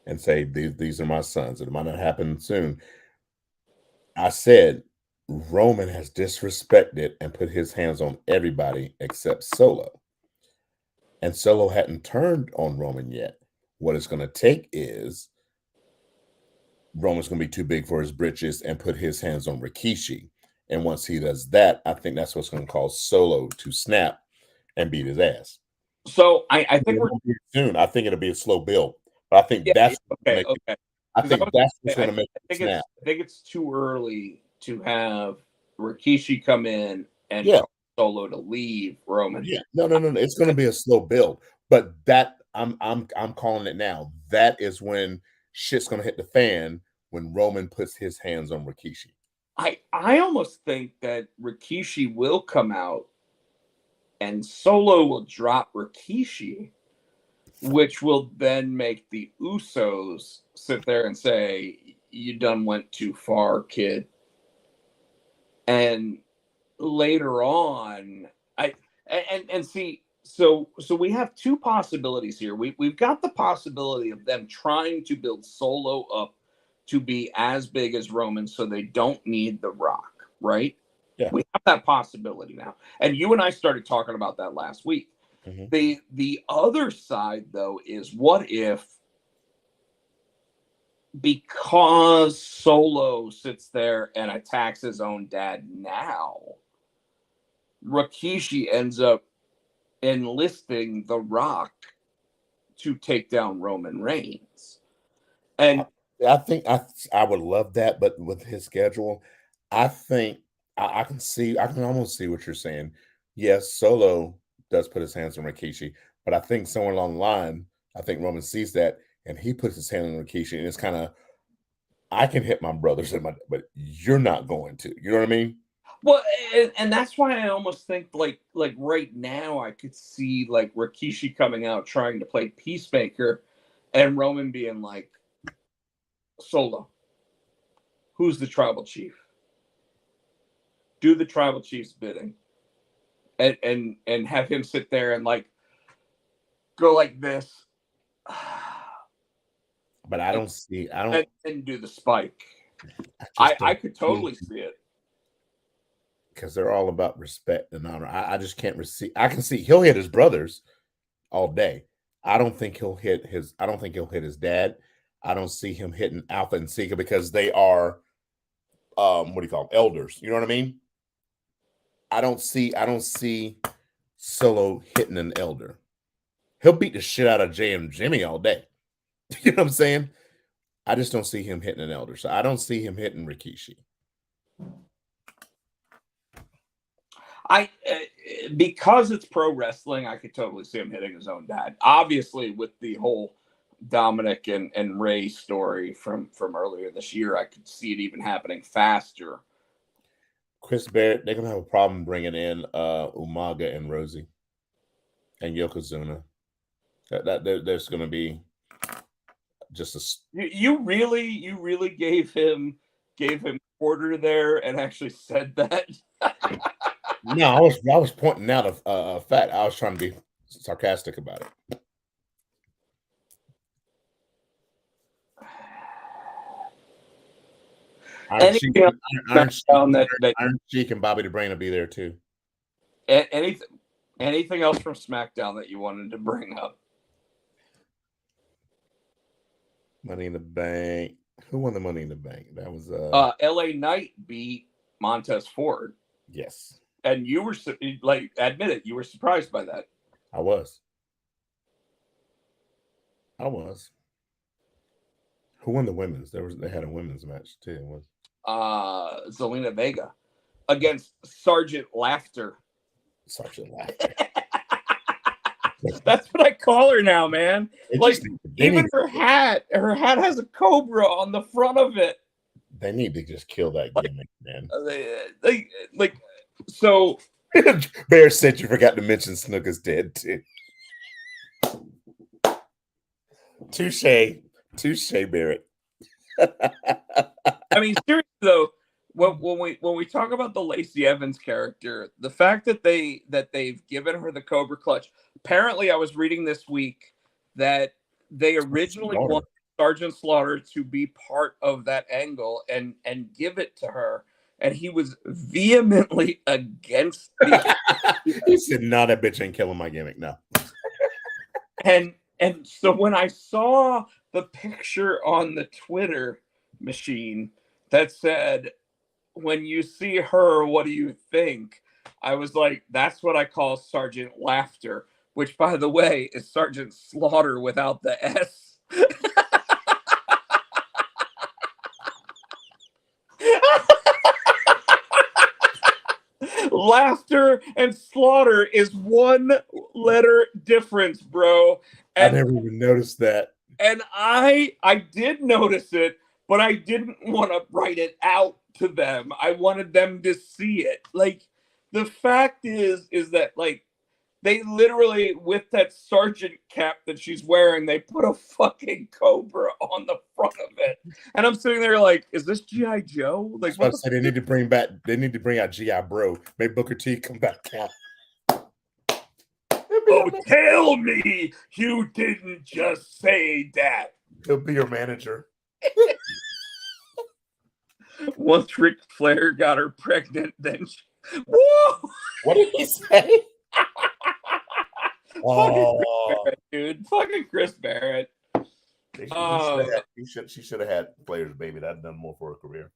and say, these are my sons. It might not happen soon. I said, Roman has disrespected and put his hands on everybody except Solo. And Solo hadn't turned on Roman yet. What it's going to take is Roman's going to be too big for his britches and put his hands on Rikishi. And once he does that, I think that's what's going to cause Solo to snap and beat his ass. So I think we're soon. I think it'll be a slow build, but I think that's okay. I think that's what's going to make it snap. I think it's too early to have Rikishi come in and Solo to leave Roman. Yeah, no. It's going to be a slow build, but that I'm calling it now. That is when shit's going to hit the fan when Roman puts his hands on Rikishi. I almost think that Rikishi will come out and Solo will drop Rikishi, which will then make the Usos sit there and say, you done went too far, kid. And later on, so we have two possibilities here. We've got the possibility of them trying to build Solo up to be as big as Roman so they don't need The Rock, right? Yeah. We have that possibility now. And you and I started talking about that last week. Mm-hmm. The other side, though, is what if, because Solo sits there and attacks his own dad now, Rikishi ends up enlisting The Rock to take down Roman Reigns. And I think I would love that, but with his schedule, I think I can almost see what you're saying. Yes, Solo does put his hands on Rikishi, but I think somewhere along the line, I think Roman sees that and he puts his hand on Rikishi, and it's kind of, I can hit my brothers, but you're not going to. You know what I mean? Well, and that's why I almost think like right now I could see like Rikishi coming out trying to play peacemaker, and Roman being like, Solo, who's the tribal chief? Do the tribal chief's bidding, and have him sit there and go like this. But I don't. And do the spike. I could totally see it. Because they're all about respect and honor. I just can't receive. I can see he'll hit his brothers all day. I don't think he'll hit his. I don't think he'll hit his dad. I don't see him hitting Alpha and Sika because they are, what do you call them? Elders. You know what I mean? I don't see Solo hitting an elder. He'll beat the shit out of Jay and Jimmy all day. You know what I'm saying? I just don't see him hitting an elder. So I don't see him hitting Rikishi. Because it's pro wrestling, I could totally see him hitting his own dad. Obviously, with the whole Dominic and Ray story from earlier this year, I could see it even happening faster. Chris Barrett, they're gonna have a problem bringing in Umaga and Rosie and Yokozuna. There's gonna be just a. You really gave him quarter there and actually said that. No, I was pointing out a fact. I was trying to be sarcastic about it. Iron Sheik and Bobby the Brain will be there too. Anything else from SmackDown that you wanted to bring up? Money in the Bank. Who won the Money in the Bank? That was LA Knight beat Montez Ford. Yes. And you were admit it, you were surprised by that. I was. Who won the women's? They had a women's match too. It was Zelina Vega against Sergeant Laughter. Sergeant Laughter. That's what I call her now, man. Even her hat has a cobra on the front of it. They need to just kill that gimmick, man. So Bear said you forgot to mention Snooker's dead too. Touche, Barrett. I mean, seriously though, when we talk about the Lacey Evans character, the fact that they've given her the Cobra Clutch. Apparently, I was reading this week that they originally wanted Sergeant Slaughter to be part of that angle and give it to her, and he was vehemently against it. He said, "No, that bitch ain't killing my gimmick." No. And so when I saw the picture on the Twitter machine that said, "When you see her, what do you think?" I was like, that's what I call Sergeant Laughter, which, by the way, is Sergeant Slaughter without the S. Laughter and Slaughter is one letter difference, bro. And I never even noticed that. And I did notice it, but I didn't want to write it out to them. I wanted them to see it. Like, the fact is that, like, they literally, with that sergeant cap that she's wearing, they put a fucking cobra on the front of it. And I'm sitting there like, is this G.I. Joe? Like, what they need to bring out G.I. Bro. Make Booker T come back down. Oh, tell me you didn't just say that. He'll be your manager. Once Ric Flair got her pregnant, then whoa! What did he say? Fucking Chris Barrett, dude. Fucking Chris Barrett. She should have had Flair's baby. That'd done more for her career.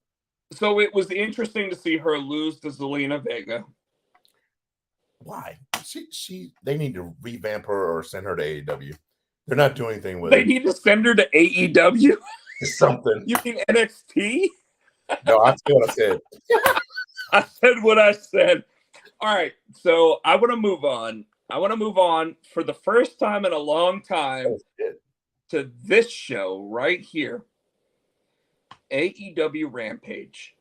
So it was interesting to see her lose to Zelina Vega. Why? They need to revamp her or send her to AEW. They're not doing anything with They need to send her to AEW? Something. You mean NXT? No, I said what I said. I said what I said. All right, so I want to move on. For the first time in a long time to this show right here. AEW Rampage.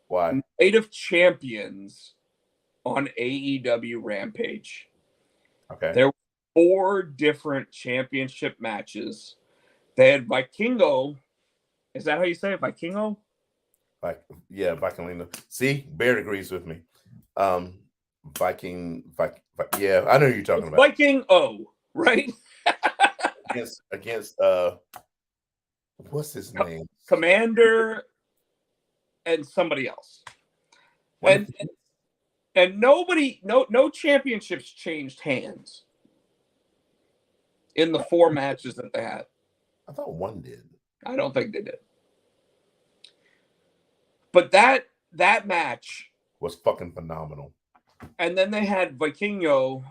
Why? Night of Champions on AEW Rampage. Okay. There were 4 different championship matches. They had Vikingo. Is that how you say it? Vikingo? Vikingino. See, Baird agrees with me. Viking. Yeah, I know who you're talking about. Viking O, right? against what's his name? Commander and somebody else. And nobody, no championships changed hands. in the 4 matches that they had. I thought one did. I don't think they did. But that match Was fucking phenomenal. And then they had Vikingo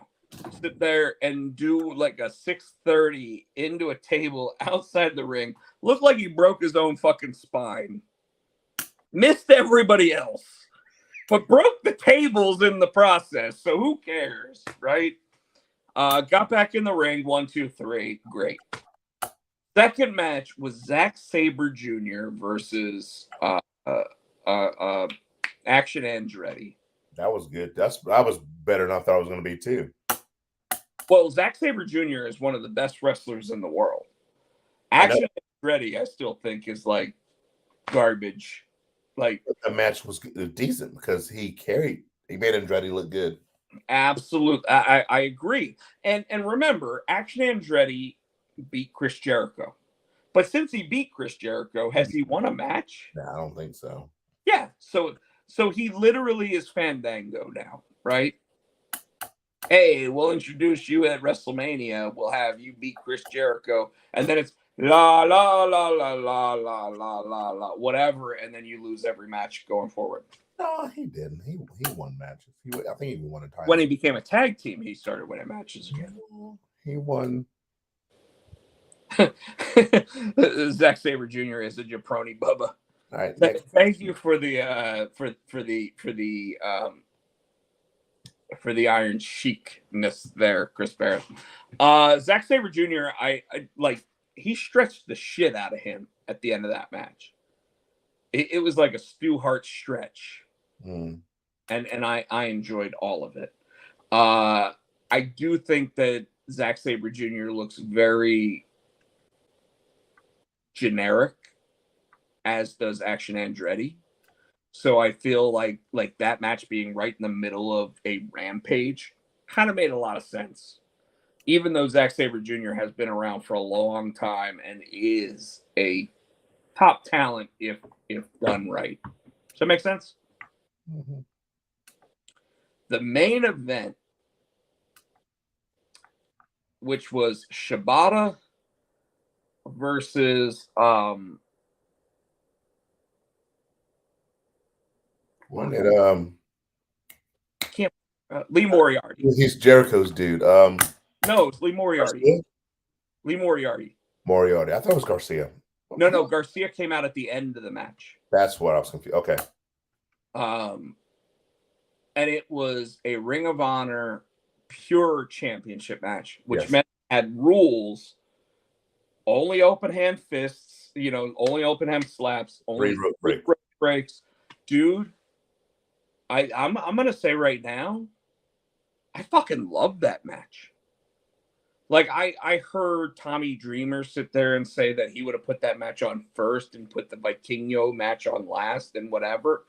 sit there and do like a 630 into a table outside the ring. Looked like he broke his own fucking spine. Missed everybody else, but broke the tables in the process. So who cares, right? Got back in the ring. 1, 2, 3. Great. Second match was Zack Sabre Jr. versus Action Andretti. That was good. That was better than I thought it was going to be too. Well, Zack Sabre Jr. is one of the best wrestlers in the world. Action Andretti, I still think, is like garbage. Like the match was decent because he made Andretti look good. Absolutely, I agree. And remember, Action Andretti beat Chris Jericho, but since he beat Chris Jericho, has he won a match? No, I don't think so. Yeah, so he literally is Fandango now, right? Hey, we'll introduce you at WrestleMania. We'll have you beat Chris Jericho, and then it's la la la la la la la la la whatever, and then you lose every match going forward. No, he didn't. He won matches. I think he won a title. When he became a tag team, he started winning matches again. He won. Zack Sabre Jr. is a jabroni, Bubba. All right. Thank you for the iron chicness there, Chris Barrett. Zack Sabre Jr. I like. He stretched the shit out of him at the end of that match. It was like a Stu Hart stretch, and I enjoyed all of it. I do think that Zack Sabre Jr. looks very generic, as does Action Andretti. So I feel like that match being right in the middle of a Rampage kind of made a lot of sense. Even though Zack Sabre Jr. has been around for a long time and is a top talent if done right. Does that make sense? Mm-hmm. The main event, which was Shibata versus Lee Moriarty. He's Jericho's dude. No, it's Lee Moriarty. Garcia? Lee Moriarty. I thought it was Garcia. No, Garcia came out at the end of the match. That's what I was confused. Okay. And it was a Ring of Honor pure championship match, which meant it had rules: only open hand fists, only open hand slaps, only rope breaks. Dude, I'm gonna say right now, I fucking love that match. Like I heard Tommy Dreamer sit there and say that he would have put that match on first and put the Vikingo match on last and whatever.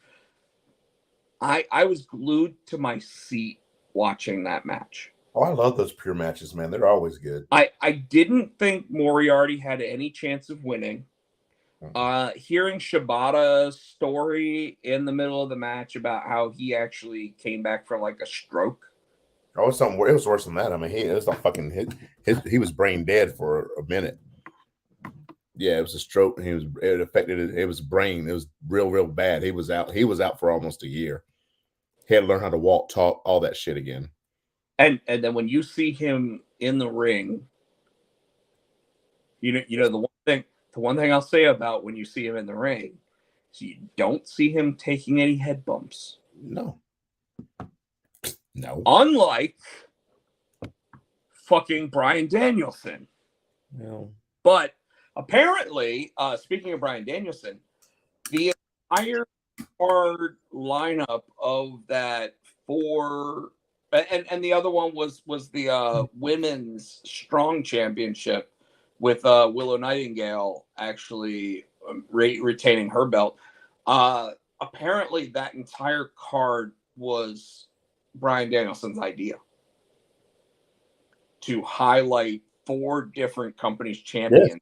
I was glued to my seat watching that match. Oh, I love those pure matches, man. They're always good. I didn't think Moriarty had any chance of winning. Hearing Shibata's story in the middle of the match about how he actually came back from like a stroke. Oh, it was worse than that. I mean, it was not fucking he was brain dead for a minute. Yeah, it was a stroke. It affected it was brain. It was real bad. He was out for almost a year. He had to learn how to walk, talk, all that shit again. And then when you see him in the ring, the one thing I'll say about when you see him in the ring is you don't see him taking any head bumps. No. Unlike fucking Bryan Danielson. No. But apparently, speaking of Bryan Danielson, the entire card lineup of that and the other one was the women's strong championship with Willow Nightingale actually retaining her belt. Apparently, that entire card was Bryan Danielson's idea to highlight 4 different companies' champions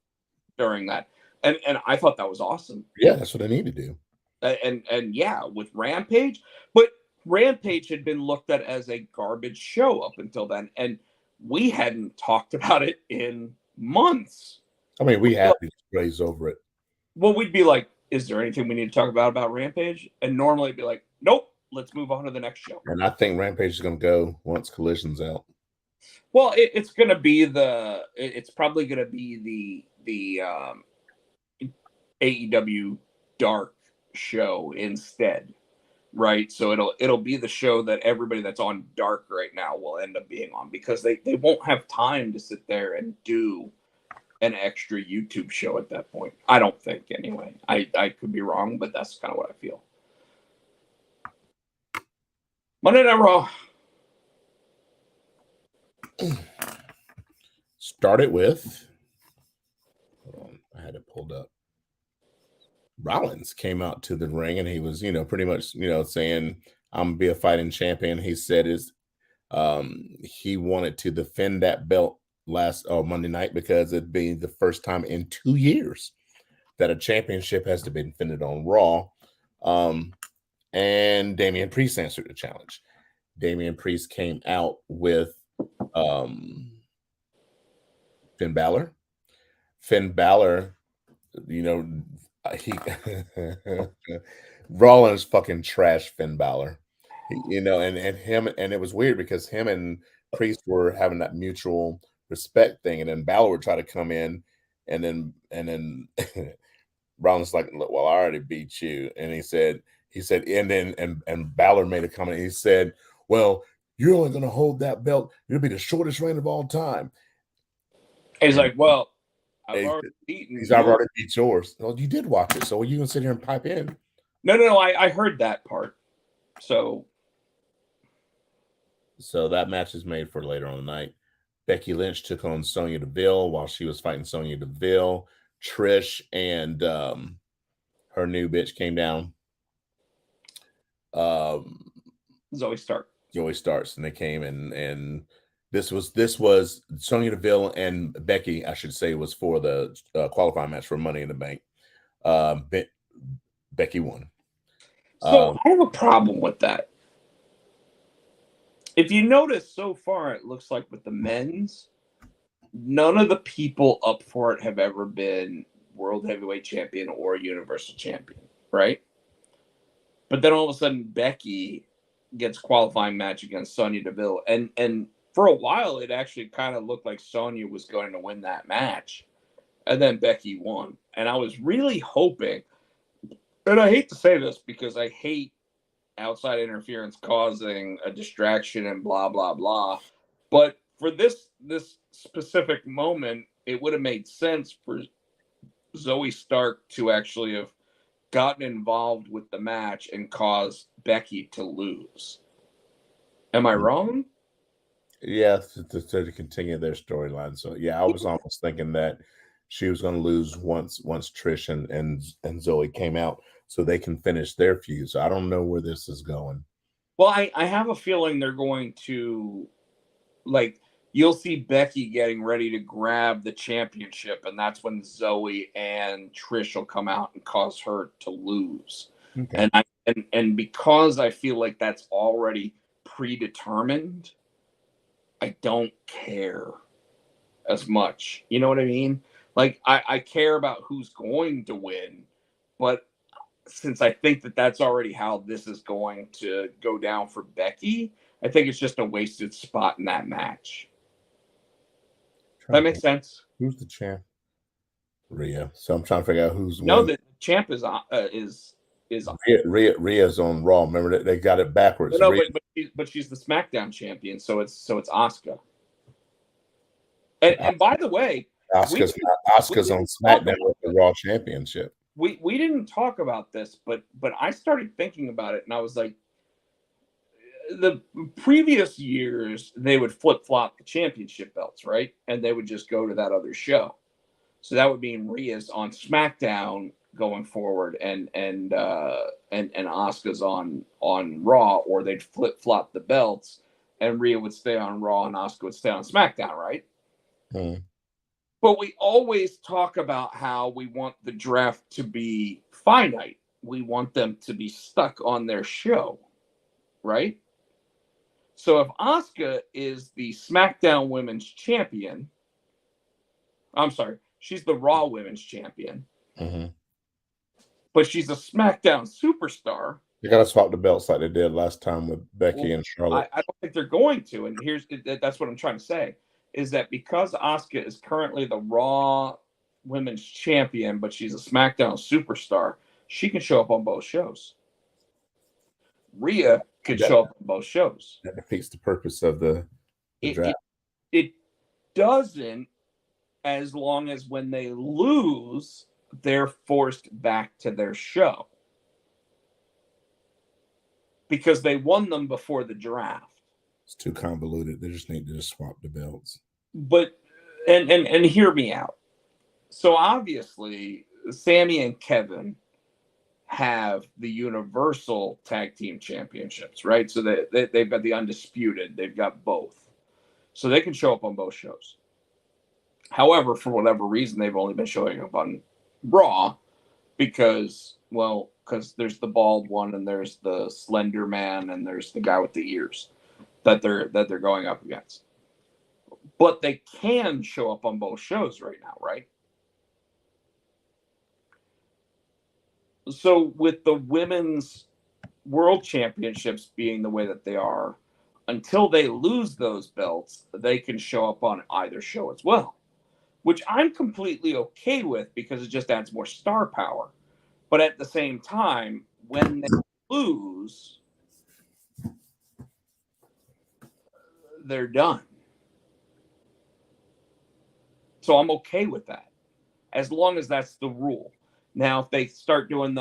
during that, and I thought that was awesome. Yeah, that's what I need to do. And yeah, with Rampage, but Rampage had been looked at as a garbage show up until then, and we hadn't talked about it in months. I mean, we have to graze over it. Well, we'd be like, is there anything we need to talk about Rampage? And normally it'd be like, nope, let's move on to the next show. And I think Rampage is going to go once Collision's out. Well, it's going to be it's probably going to be the AEW Dark show instead, right? So it'll be the show that everybody that's on Dark right now will end up being on, because they won't have time to sit there and do an extra YouTube show at that point. I don't think, anyway. I could be wrong, but that's kind of what I feel. Monday Night Raw. Started with, hold on, I had it pulled up. Rollins came out to the ring and he was, pretty much, saying, I'm gonna be a fighting champion. He said he wanted to defend that belt last Monday night because it'd be the first time in 2 years that a championship has to be defended on Raw. And Damian Priest answered the challenge. Damian Priest came out with Finn Balor. Finn Balor, he Rollins fucking trashed Finn Balor. And him, and it was weird because him and Priest were having that mutual respect thing, and then Balor would try to come in, and then Rollins like, well, I already beat you, and he said, and Balor made a comment. He said, well, you're only going to hold that belt. You'll be the shortest reign of all time. He's like, well, I've already beaten. I've already beat yours. Well, you did watch it, so are you going to sit here and pipe in? No. I heard that part. So that match is made for later on the night. Becky Lynch took on Sonya Deville while she was fighting Sonya Deville. Trish and her new bitch came down. Zoe Starks, and they came and this was Sonya Deville and Becky, I should say, was for the qualifying match for Money in the Bank. Becky won. So I have a problem with that. If you notice so far, it looks like with the men's, none of the people up for it have ever been World Heavyweight Champion or Universal Champion, right? But then all of a sudden, Becky gets qualifying match against Sonya Deville. And for a while, it actually kind of looked like Sonya was going to win that match. And then Becky won. And I was really hoping, and I hate to say this because I hate outside interference causing a distraction and blah, blah, blah. But for this specific moment, it would have made sense for Zoe Stark to actually have gotten involved with the match and caused Becky to lose. Am I wrong? Yeah, to continue their storyline. So yeah, I was almost thinking that she was going to lose once Trish and Zoe came out, so they can finish their feud. So I don't know where this is going. Well, I have a feeling they're going to, like, you'll see Becky getting ready to grab the championship, and that's when Zoe and Trish will come out and cause her to lose. Okay. And because I feel like that's already predetermined, I don't care as much. You know what I mean? Like, I care about who's going to win, but since I think that that's already how this is going to go down for Becky, I think it's just a wasted spot in that match. That makes sense. Who's the champ? Rhea. So I'm trying to figure out who's winning. The champ is Rhea's on Raw. Remember they got it backwards. No, but she's the SmackDown champion, so it's Asuka. And by the way, Asuka's on SmackDown with the Raw Championship. We didn't talk about this, but I started thinking about it, and I was like, the previous years they would flip-flop the championship belts, right? And they would just go to that other show. So that would mean Rhea's on SmackDown going forward, and Asuka's on Raw, or they'd flip-flop the belts, and Rhea would stay on Raw and Asuka would stay on SmackDown, right? Mm. But we always talk about how we want the draft to be finite. We want them to be stuck on their show, right? So if Asuka is the SmackDown Women's Champion, I'm sorry, she's the Raw Women's Champion, but she's a SmackDown superstar. You gotta swap the belts like they did last time with Becky and Charlotte. I don't think they're going to, and that's what I'm trying to say, is that because Asuka is currently the Raw Women's Champion, but she's a SmackDown superstar, she can show up on both shows. Rhea could show up on both shows. That defeats the purpose of the draft. It doesn't, as long as when they lose, they're forced back to their show. Because they won them before the draft. It's too convoluted. They just need to swap the belts. But and hear me out. So obviously, Sammy and Kevin have the Universal Tag Team Championships, right? So they've got the Undisputed. They've got both. So they can show up on both shows. However, for whatever reason, they've only been showing up on Raw because there's the bald one and there's the slender man and there's the guy with the ears that they're going up against. But they can show up on both shows right now, right? So with the women's world championships being the way that they are, until they lose those belts, they can show up on either show as well, which I'm completely okay with because it just adds more star power. But at the same time, when they lose, they're done. So I'm okay with that, as long as that's the rule. Now, if they start doing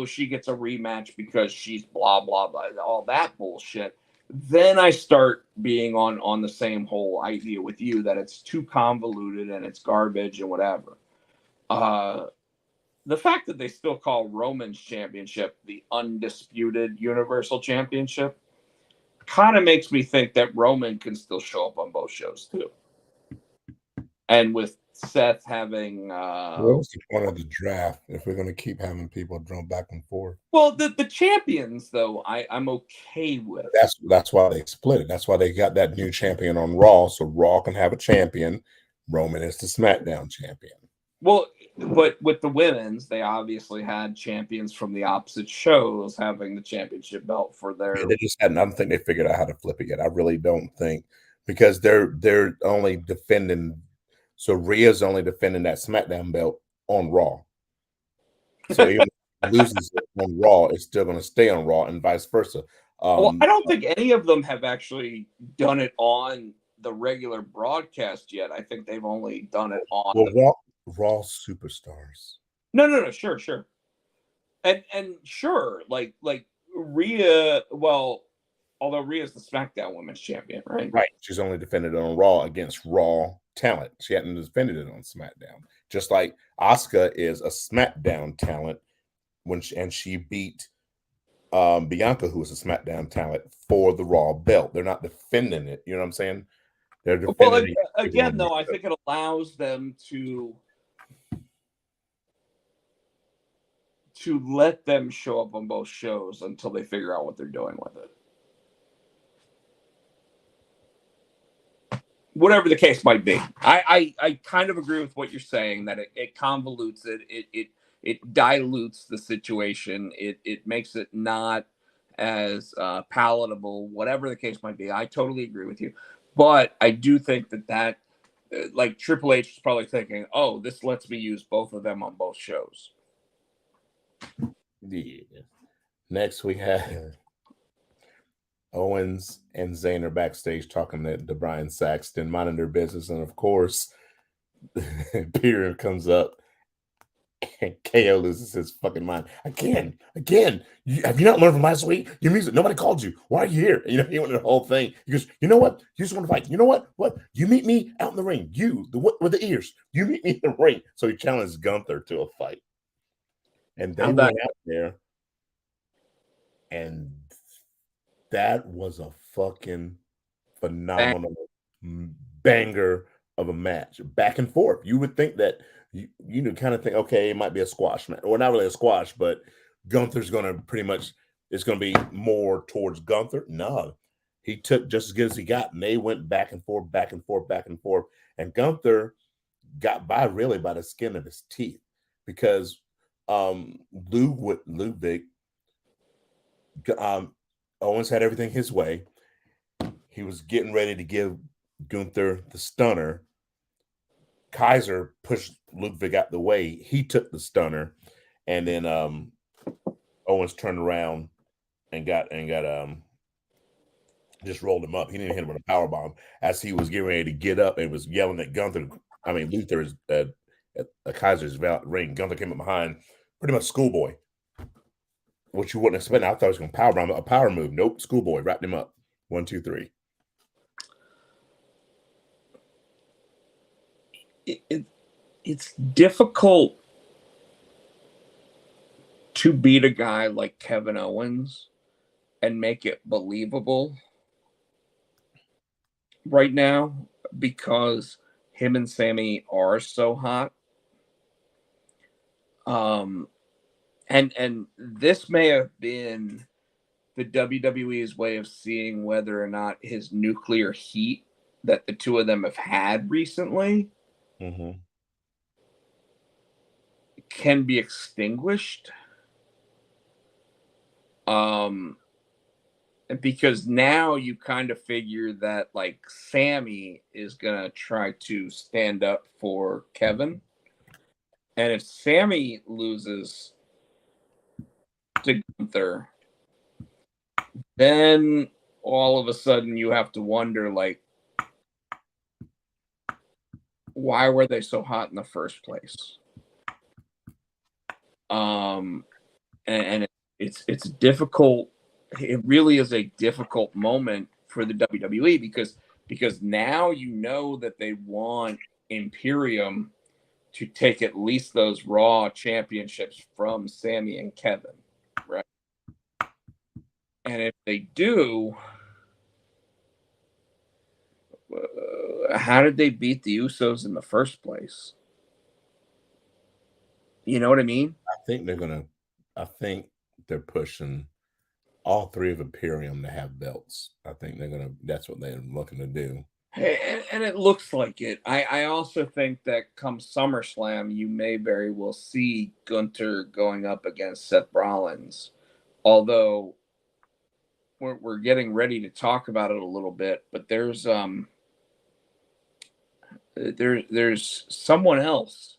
she gets a rematch because she's blah, blah, blah, all that bullshit, then I start being on the same whole idea with you that it's too convoluted and it's garbage and whatever. The fact that they still call Roman's championship the Undisputed Universal Championship kind of makes me think that Roman can still show up on both shows too. And with Seth having what's the point of the draft if we're going to keep having people drum back and forth? Well, the champions though, I'm okay with. That's why they split it. That's why they got that new champion on Raw, so Raw can have a champion. Roman is the SmackDown champion. Well, but with the women's, they obviously had champions from the opposite shows having the championship belt for their. Yeah, they just hadn't. I don't think they figured out how to flip it yet. I really don't think, because they're only defending. So Rhea's only defending that SmackDown belt on Raw. So even if it loses it on Raw, it's still going to stay on Raw, and vice versa. Well, I don't think any of them have actually done it on the regular broadcast yet. I think they've only done it on Raw superstars. No, sure. And sure, like Rhea, although Rhea's the SmackDown Women's Champion, right? Right. She's only defended it on Raw against Raw talent. She hadn't defended it on SmackDown. Just like Asuka is a SmackDown talent and she beat Bianca, who was a SmackDown talent, for the Raw belt. They're not defending it. You know what I'm saying? They're defending it again, though. I think it allows them to let them show up on both shows until they figure out what they're doing with it. Whatever the case might be. I kind of agree with what you're saying, that it convolutes it. It dilutes the situation. It makes it not as palatable, whatever the case might be. I totally agree with you. But I do think that like Triple H is probably thinking, oh, this lets me use both of them on both shows. Yeah. Next, we have Owens and Zayn are backstage talking to Brian Saxton, minding their business. And of course, Peter comes up and KO loses his fucking mind. Again. Have you not learned from last week? Your music, nobody called you. Why are you here? You know, he went the whole thing. He goes, you know what? You just want to fight. You know what? What? You meet me out in the ring. You, with the ears. You meet me in the ring. So he challenged Gunther to a fight. And they went out there. And that was a fucking phenomenal banger of a match. Back and forth. You would think that you kind of think, okay, it might be a squash match. Well, not really a squash, but Gunther's going to pretty much, it's going to be more towards Gunther. No. He took just as good as he got, and they went back and forth, back and forth, back and forth. And Gunther got by really by the skin of his teeth because Ludwig Owens had everything his way. He was getting ready to give Gunther the stunner. Kaiser pushed Ludwig out the way. He took the stunner, and then Owens turned around and got just rolled him up. He didn't hit him with a power bomb. As he was getting ready to get up and was yelling at Gunther, Luther's at Kaiser's ring. Gunther came up behind, pretty much schoolboy, which you wouldn't expect. I thought he was going to power bomb, a power move. Nope, schoolboy wrapped him up. 1, 2, 3. It's difficult to beat a guy like Kevin Owens and make it believable right now because him and Sammy are so hot. And this may have been the WWE's way of seeing whether or not his nuclear heat that the two of them have had recently can be extinguished. Because now you kind of figure that like Sammy is gonna try to stand up for Kevin, and if Sammy loses to Gunther, then all of a sudden you have to wonder like, why were they so hot in the first place? And it's difficult. It really is a difficult moment for the WWE because now you know that they want Imperium to take at least those Raw championships from Sammy and Kevin, right? And if they do, how did they beat the Usos in the first place? You know what I mean? I think they're pushing all three of Imperium to have belts. I think that's what they're looking to do. And it looks like it. I also think that come SummerSlam, you may very well see Gunther going up against Seth Rollins. Although we're getting ready to talk about it a little bit, but there's someone else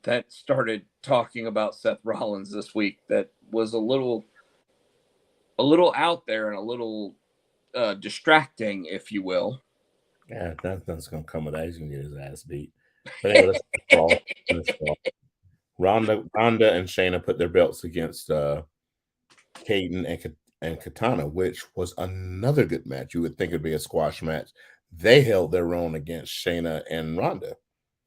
that started talking about Seth Rollins this week that was a little out there and a little distracting, if you will. Yeah, nothing's gonna come of that. He's gonna get his ass beat. But anyway, let's fall. Ronda and Shayna put their belts against Kaden and Katana, which was another good match. You would think it'd be a squash match. They held their own against Shayna and Ronda.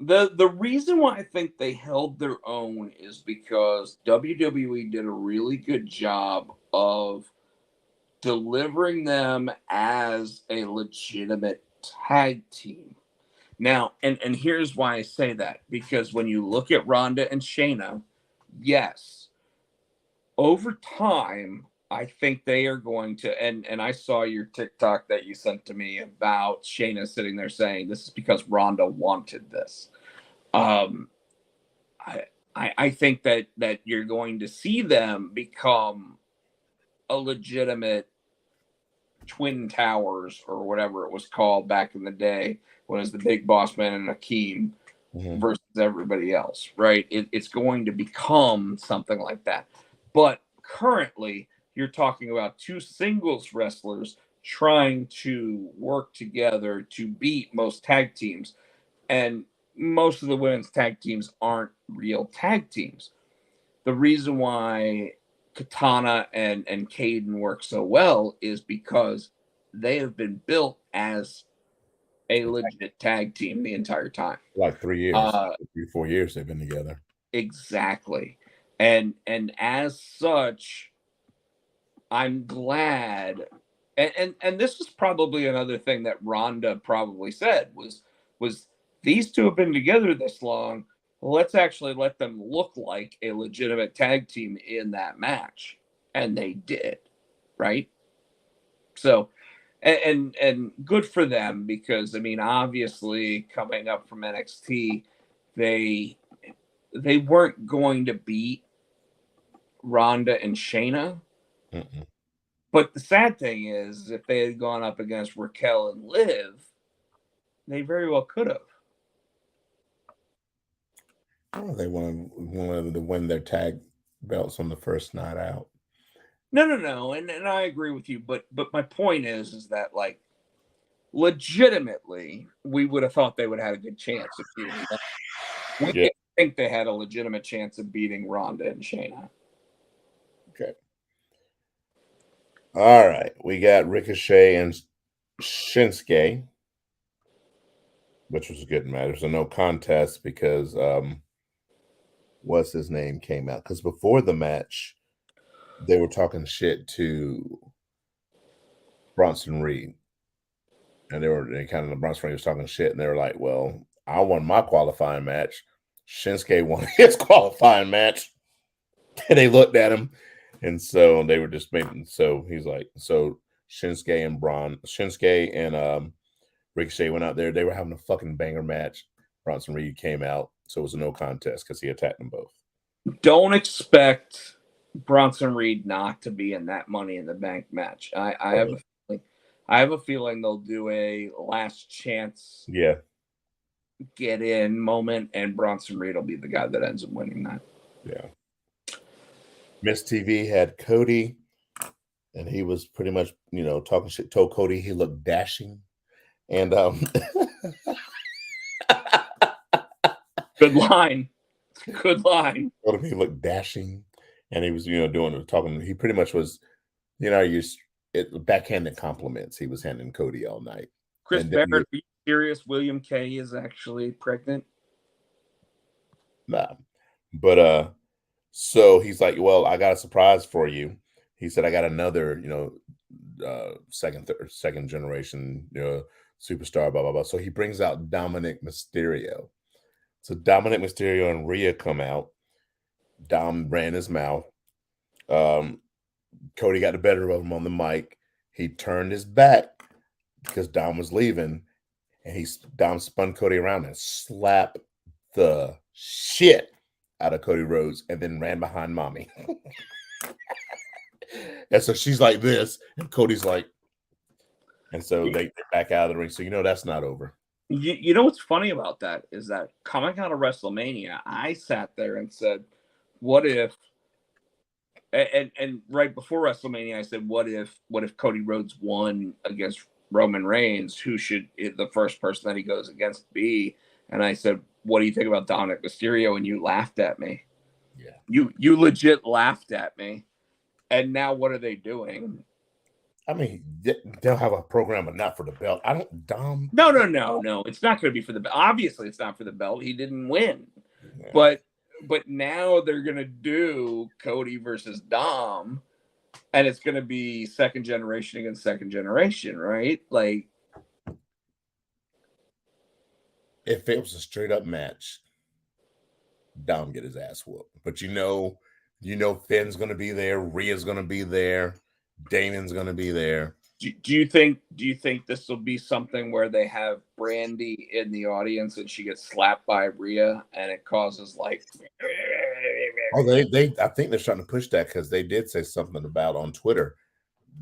The reason why I think they held their own is because WWE did a really good job of delivering them as a legitimate tag team. Now, and here's why I say that, because when you look at Ronda and Shayna, yes, over time, I think they are going to, and I saw your TikTok that you sent to me about Shayna sitting there saying this is because Ronda wanted this. I think that you're going to see them become a legitimate Twin Towers or whatever it was called back in the day when it was the Big Boss Man and Akeem versus everybody else, right? It's going to become something like that. But currently, you're talking about two singles wrestlers trying to work together to beat most tag teams. And most of the women's tag teams aren't real tag teams. The reason why Katana and Caden work so well is because they have been built as a legit tag team the entire time. Like 3 years, 4 years they've been together. Exactly. And as such, I'm glad. And this was probably another thing that Ronda probably said was these two have been together this long. Let's actually let them look like a legitimate tag team in that match. And they did, right? So and good for them, because I mean, obviously, coming up from NXT, they weren't going to beat Ronda and Shayna. Mm-mm. But the sad thing is, if they had gone up against Raquel and Liv, they very well could have. Oh, they wanted to win their tag belts on the first night out. No, and I agree with you, but my point is that, like, legitimately, we would have thought they would have had a good chance of beating them. We Yeah. didn't think they had a legitimate chance of beating Ronda and Shayna. Okay. All right. We got Ricochet and Shinsuke, which was a good match. It was a no contest because what's his name came out. Because before the match, they were talking shit to Bronson Reed. And they kind of Bronson Reed was talking shit, and they were like, well, I won my qualifying match. Shinsuke won his qualifying match. And they looked at him, and so they were just making. So he's like, so Shinsuke and Ricochet went out there. They were having a fucking banger match. Bronson Reed came out, so it was a no contest because he attacked them both. Don't expect Bronson Reed not to be in that Money in the Bank match. I have a feeling they'll do a last chance Yeah. get in moment, and Bronson Reed will be the guy that ends up winning that. Yeah. Miss TV had Cody, and he was pretty much, talking shit. Told Cody he looked dashing, and Good line. Good line. told him he looked dashing, and he was, talking. He pretty much was, backhanded compliments. He was handing Cody all night. Chris And Barrett, are you serious? William K is actually pregnant? Nah, but so he's like, well, I got a surprise for you. He said, I got another, second generation, superstar, blah blah blah. So he brings out Dominic Mysterio. So Dominic Mysterio and Rhea come out. Dom ran his mouth. Cody got the better of him on the mic. He turned his back because Dom was leaving, and Dom spun Cody around and slapped the shit out of Cody Rhodes, and then ran behind Mommy. And so she's like this, and Cody's like, and so they back out of the ring. So that's not over. You know what's funny about that is that coming out of WrestleMania, I sat there and said, what if, and right before WrestleMania, I said, what if Cody Rhodes won against Roman Reigns? Who should the first person that he goes against be? And I said, what do you think about Dominic Mysterio? And you laughed at me. Yeah. You legit laughed at me. And now what are they doing? I mean, they'll have a program, but not for the belt. Dom. No. It's not going to be for the belt. Obviously, it's not for the belt. He didn't win. Yeah. But now they're going to do Cody versus Dom, and it's going to be second generation against second generation, right? Like, if it was a straight up match, Dom get his ass whooped. But Finn's going to be there. Rhea's going to be there. Damon's going to be there. Do you think this will be something where they have Brandy in the audience and she gets slapped by Rhea and it causes like? Oh, they I think they're trying to push that because they did say something about on Twitter.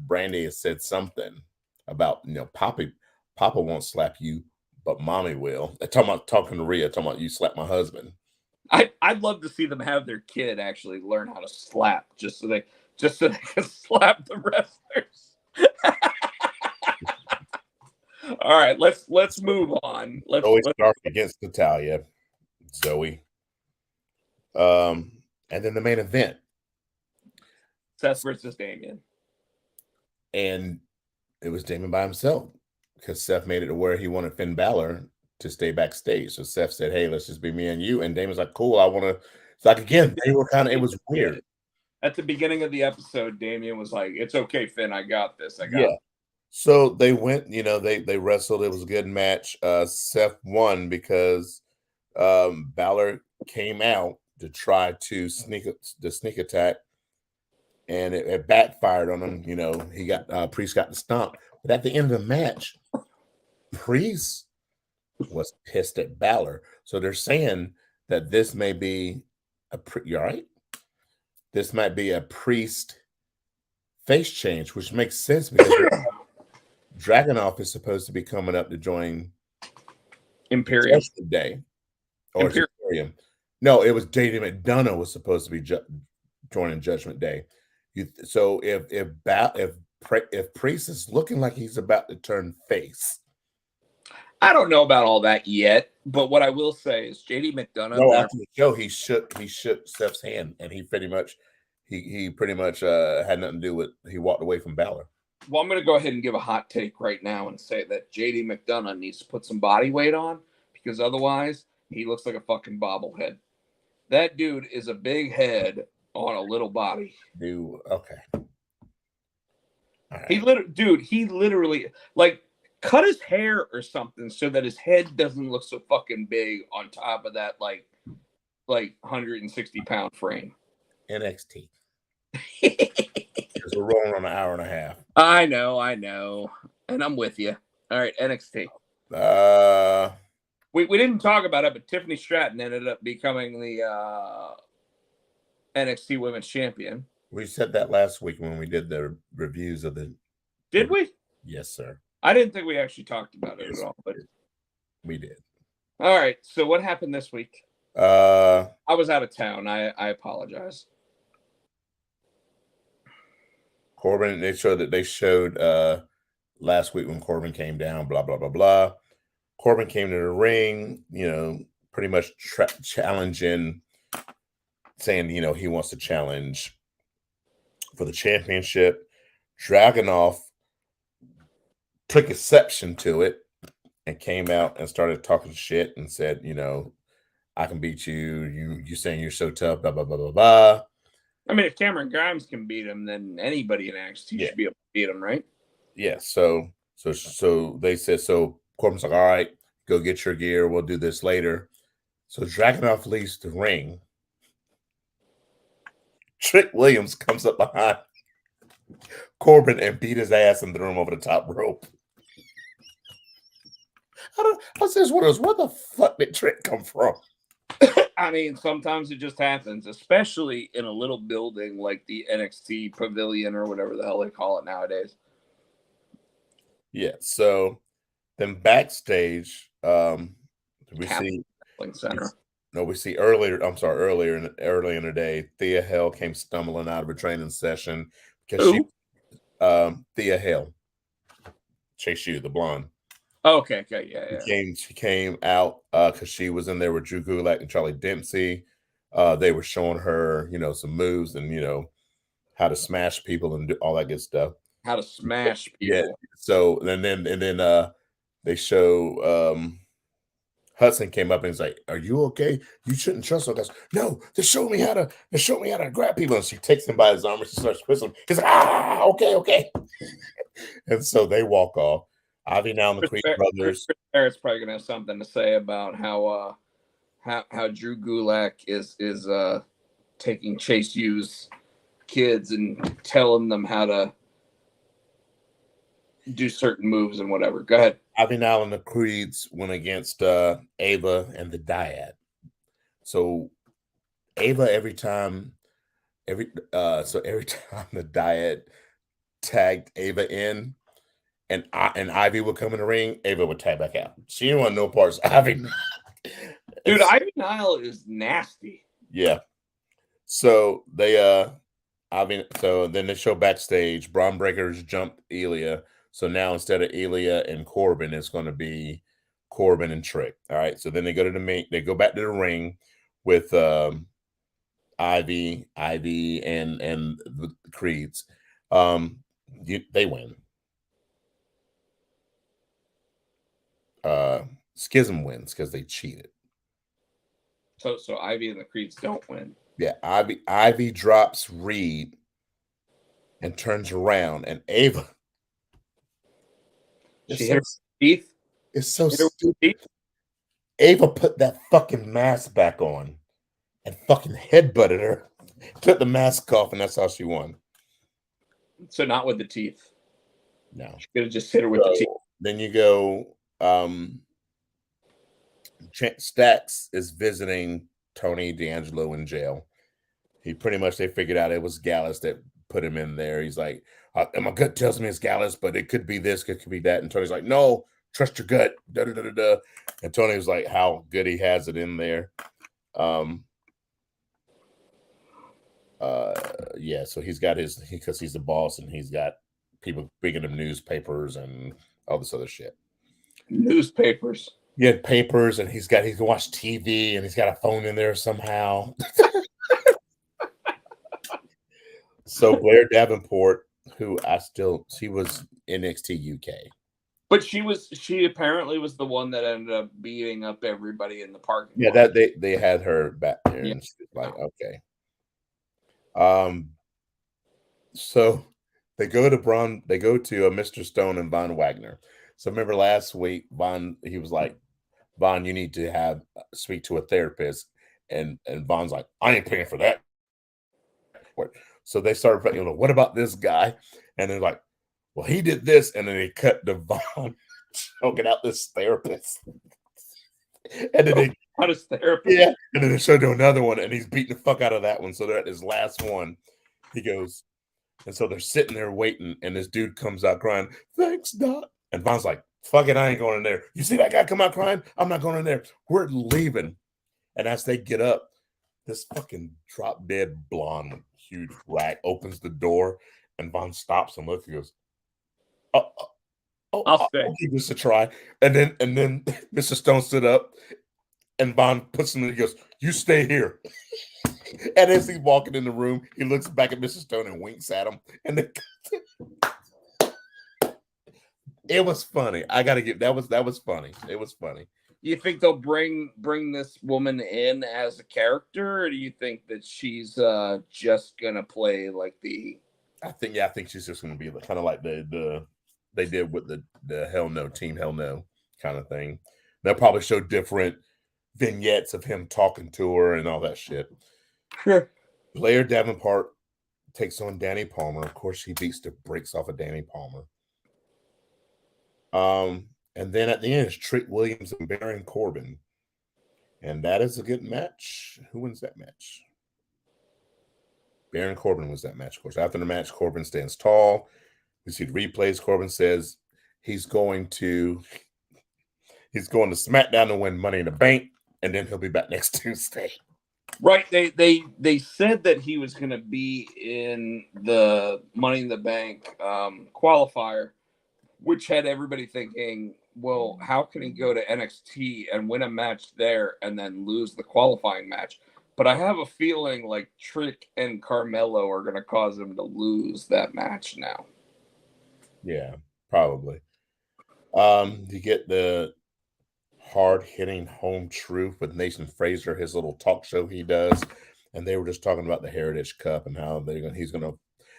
Brandy has said something about Papa won't slap you, but Mommy will. They're talking to Rhea, talking about you slap my husband. I'd love to see them have their kid actually learn how to slap just so they can slap the wrestlers. All right, let's move on. Zoe Stark against Natalya. Zoe. And then the main event. Seth versus Damien. And it was Damien by himself because Seth made it to where he wanted Finn Balor to stay backstage. So Seth said, hey, let's just be me and you. And Damien's like, cool, I want to. It's like, again, they were it was weird. At the beginning of the episode, Damien was like, it's okay, Finn, I got this. I got it. So they went, they wrestled. It was a good match. Seth won because Balor came out to try to sneak attack and it backfired on him. You know, he got Priest got the stomp, but at the end of the match, Priest was pissed at Balor. So they're saying that this may be you all right? This might be a Priest face change, which makes sense because Dragunov is supposed to be coming up to join Imperium. Judgment Day or Imperium. No, it was JD McDonough was supposed to be joining Judgment Day. So if Priest is looking like he's about to turn face, I don't know about all that yet, but what I will say is JD McDonough. No, after the show, he shook Steph's hand, and he pretty much had nothing to do with. He walked away from Balor. Well, I'm going to go ahead and give a hot take right now and say that JD McDonough needs to put some body weight on, because otherwise he looks like a fucking bobblehead. That dude is a big head on a little body. Dude, okay. Right. He literally like cut his hair or something so that his head doesn't look so fucking big on top of that like 160-pound frame. NXT. Because we're rolling on an hour and a half. I know, and I'm with you. All right, NXT. We didn't talk about it, but Tiffany Stratton ended up becoming the NXT Women's Champion. We said that last week when we did the reviews of the. Did we? Yes, sir. I didn't think we actually talked about it at all, but we did. All right. So what happened this week? I was out of town. I apologize. Corbin. They showed last week when Corbin came down. Blah blah blah blah. Corbin came to the ring. You know, pretty much challenging, saying he wants to challenge for the championship. Dragunov took exception to it and came out and started talking shit and said, I can beat you. You saying you're so tough, blah, blah, blah, blah, blah. I mean, if Cameron Grimes can beat him, then anybody in NXT should be able to beat him, right? Yeah. So they said, so Corbin's like, all right, go get your gear. We'll do this later. So Dragunov leaves the ring. Trick Williams comes up behind Corbin and beat his ass and threw him over the top rope. I was wondering, where the fuck did Trick come from? I mean, sometimes it just happens, especially in a little building like the NXT Pavilion or whatever the hell they call it nowadays. Yeah. So then backstage, we see Center. No, we see earlier in the day, Thea Hale came stumbling out of a training session because Thea Hale, Chase U, the blonde. Okay, yeah. She came out because she was in there with Drew Gulak and Charlie Dempsey. They were showing her, some moves and how to smash people and do all that good stuff. How to smash people. Yeah. So and then they show. Hudson came up and he's like, "Are you okay? You shouldn't trust us." No, they showed me how to grab people. And she takes him by his arm and she starts twisting him. He's like, okay. And so they walk off. Avi now and the Creed brothers. Chris Barrett's probably gonna have something to say about how Drew Gulak is taking Chase U's kids and telling them how to do certain moves and whatever. Go ahead. Avinal and the Creeds went against Ava and the Dyad. So Ava every time the Dyad tagged Ava in and Ivy would come in the ring, Ava would tag back out. She didn't want no parts of Ivy. Dude, Ivy Nile is nasty. Yeah. So they so then they show backstage, Braun Breakers jumped Elia. So now instead of Elia and Corbin, it's going to be Corbin and Trick. All right. So then they go back to the ring with Ivy and the Creeds. They win. Schism wins because they cheated. So Ivy and the Creeds don't win. Yeah, Ivy drops Reed and turns around, and Ava. She hit her teeth. It's so stupid. Ava put that fucking mask back on and fucking headbutted her. Took the mask off, and that's how she won. So not with the teeth. No. She could have just hit her with the teeth. Then you go. Stacks is visiting Tony D'Angelo in jail. He pretty much, they figured out it was Gallus that put him in there. He's like, my gut tells me it's Gallus, but it could be this, it could be that. And Tony's like, no, trust your gut. Da, da, da, da, da. And Tony was like, how good he has it in there. Yeah, so he's got because he's the boss, and he's got people bringing him newspapers and all this other shit. Newspapers. He had papers, and he can watch TV, and he's got a phone in there somehow. So Blair Davenport, who she was NXT UK. But she apparently was the one that ended up beating up everybody in the parking lot. Yeah, that they had her back there, and she was like, okay. So they go to Mr. Stone and Von Wagner. So remember last week, he was like, Von, you need to speak to a therapist, and Von's like, I ain't paying for that. So they started, what about this guy? And they're like, well, he did this, and then they cut to Von choking out this therapist. And then how does therapist? Yeah, and then they showed to another one, and he's beating the fuck out of that one. So they're at his last one. He goes, and so they're sitting there waiting, and this dude comes out crying, thanks, Doc. And Von's like, fuck it, I ain't going in there. You see that guy come out crying? I'm not going in there. We're leaving. And as they get up, this fucking drop dead blonde with huge rack opens the door, and Von stops and looks and goes, I'll give this a try. And then Mr. Stone stood up, and Von puts him in, he goes, you stay here. And as he's walking in the room, he looks back at Mr. Stone and winks at him. And then it was funny. I gotta give that was funny. It was funny. You think they'll bring this woman in as a character, or do you think that she's just gonna play like the? I think she's just gonna be kind of like the they did with the Hell No Team Hell No kind of thing. They'll probably show different vignettes of him talking to her and all that shit. Sure. Blair Davenport takes on Danny Palmer. Of course, he beats the brakes off of Danny Palmer. And then at the end, it's Trick Williams and Baron Corbin. And that is a good match. Who wins that match? Baron Corbin wins that match, of course. After the match, Corbin stands tall. We see the replays. Corbin says he's going to SmackDown to win Money in the Bank, and then he'll be back next Tuesday. Right. They said that he was going to be in the Money in the Bank qualifier, which had everybody thinking, well, how can he go to NXT and win a match there and then lose the qualifying match? But I have a feeling like Trick and Carmelo are going to cause him to lose that match now. Yeah, probably. You get the hard-hitting home truth with Nathan Fraser, his little talk show he does, and they were just talking about the Heritage Cup and how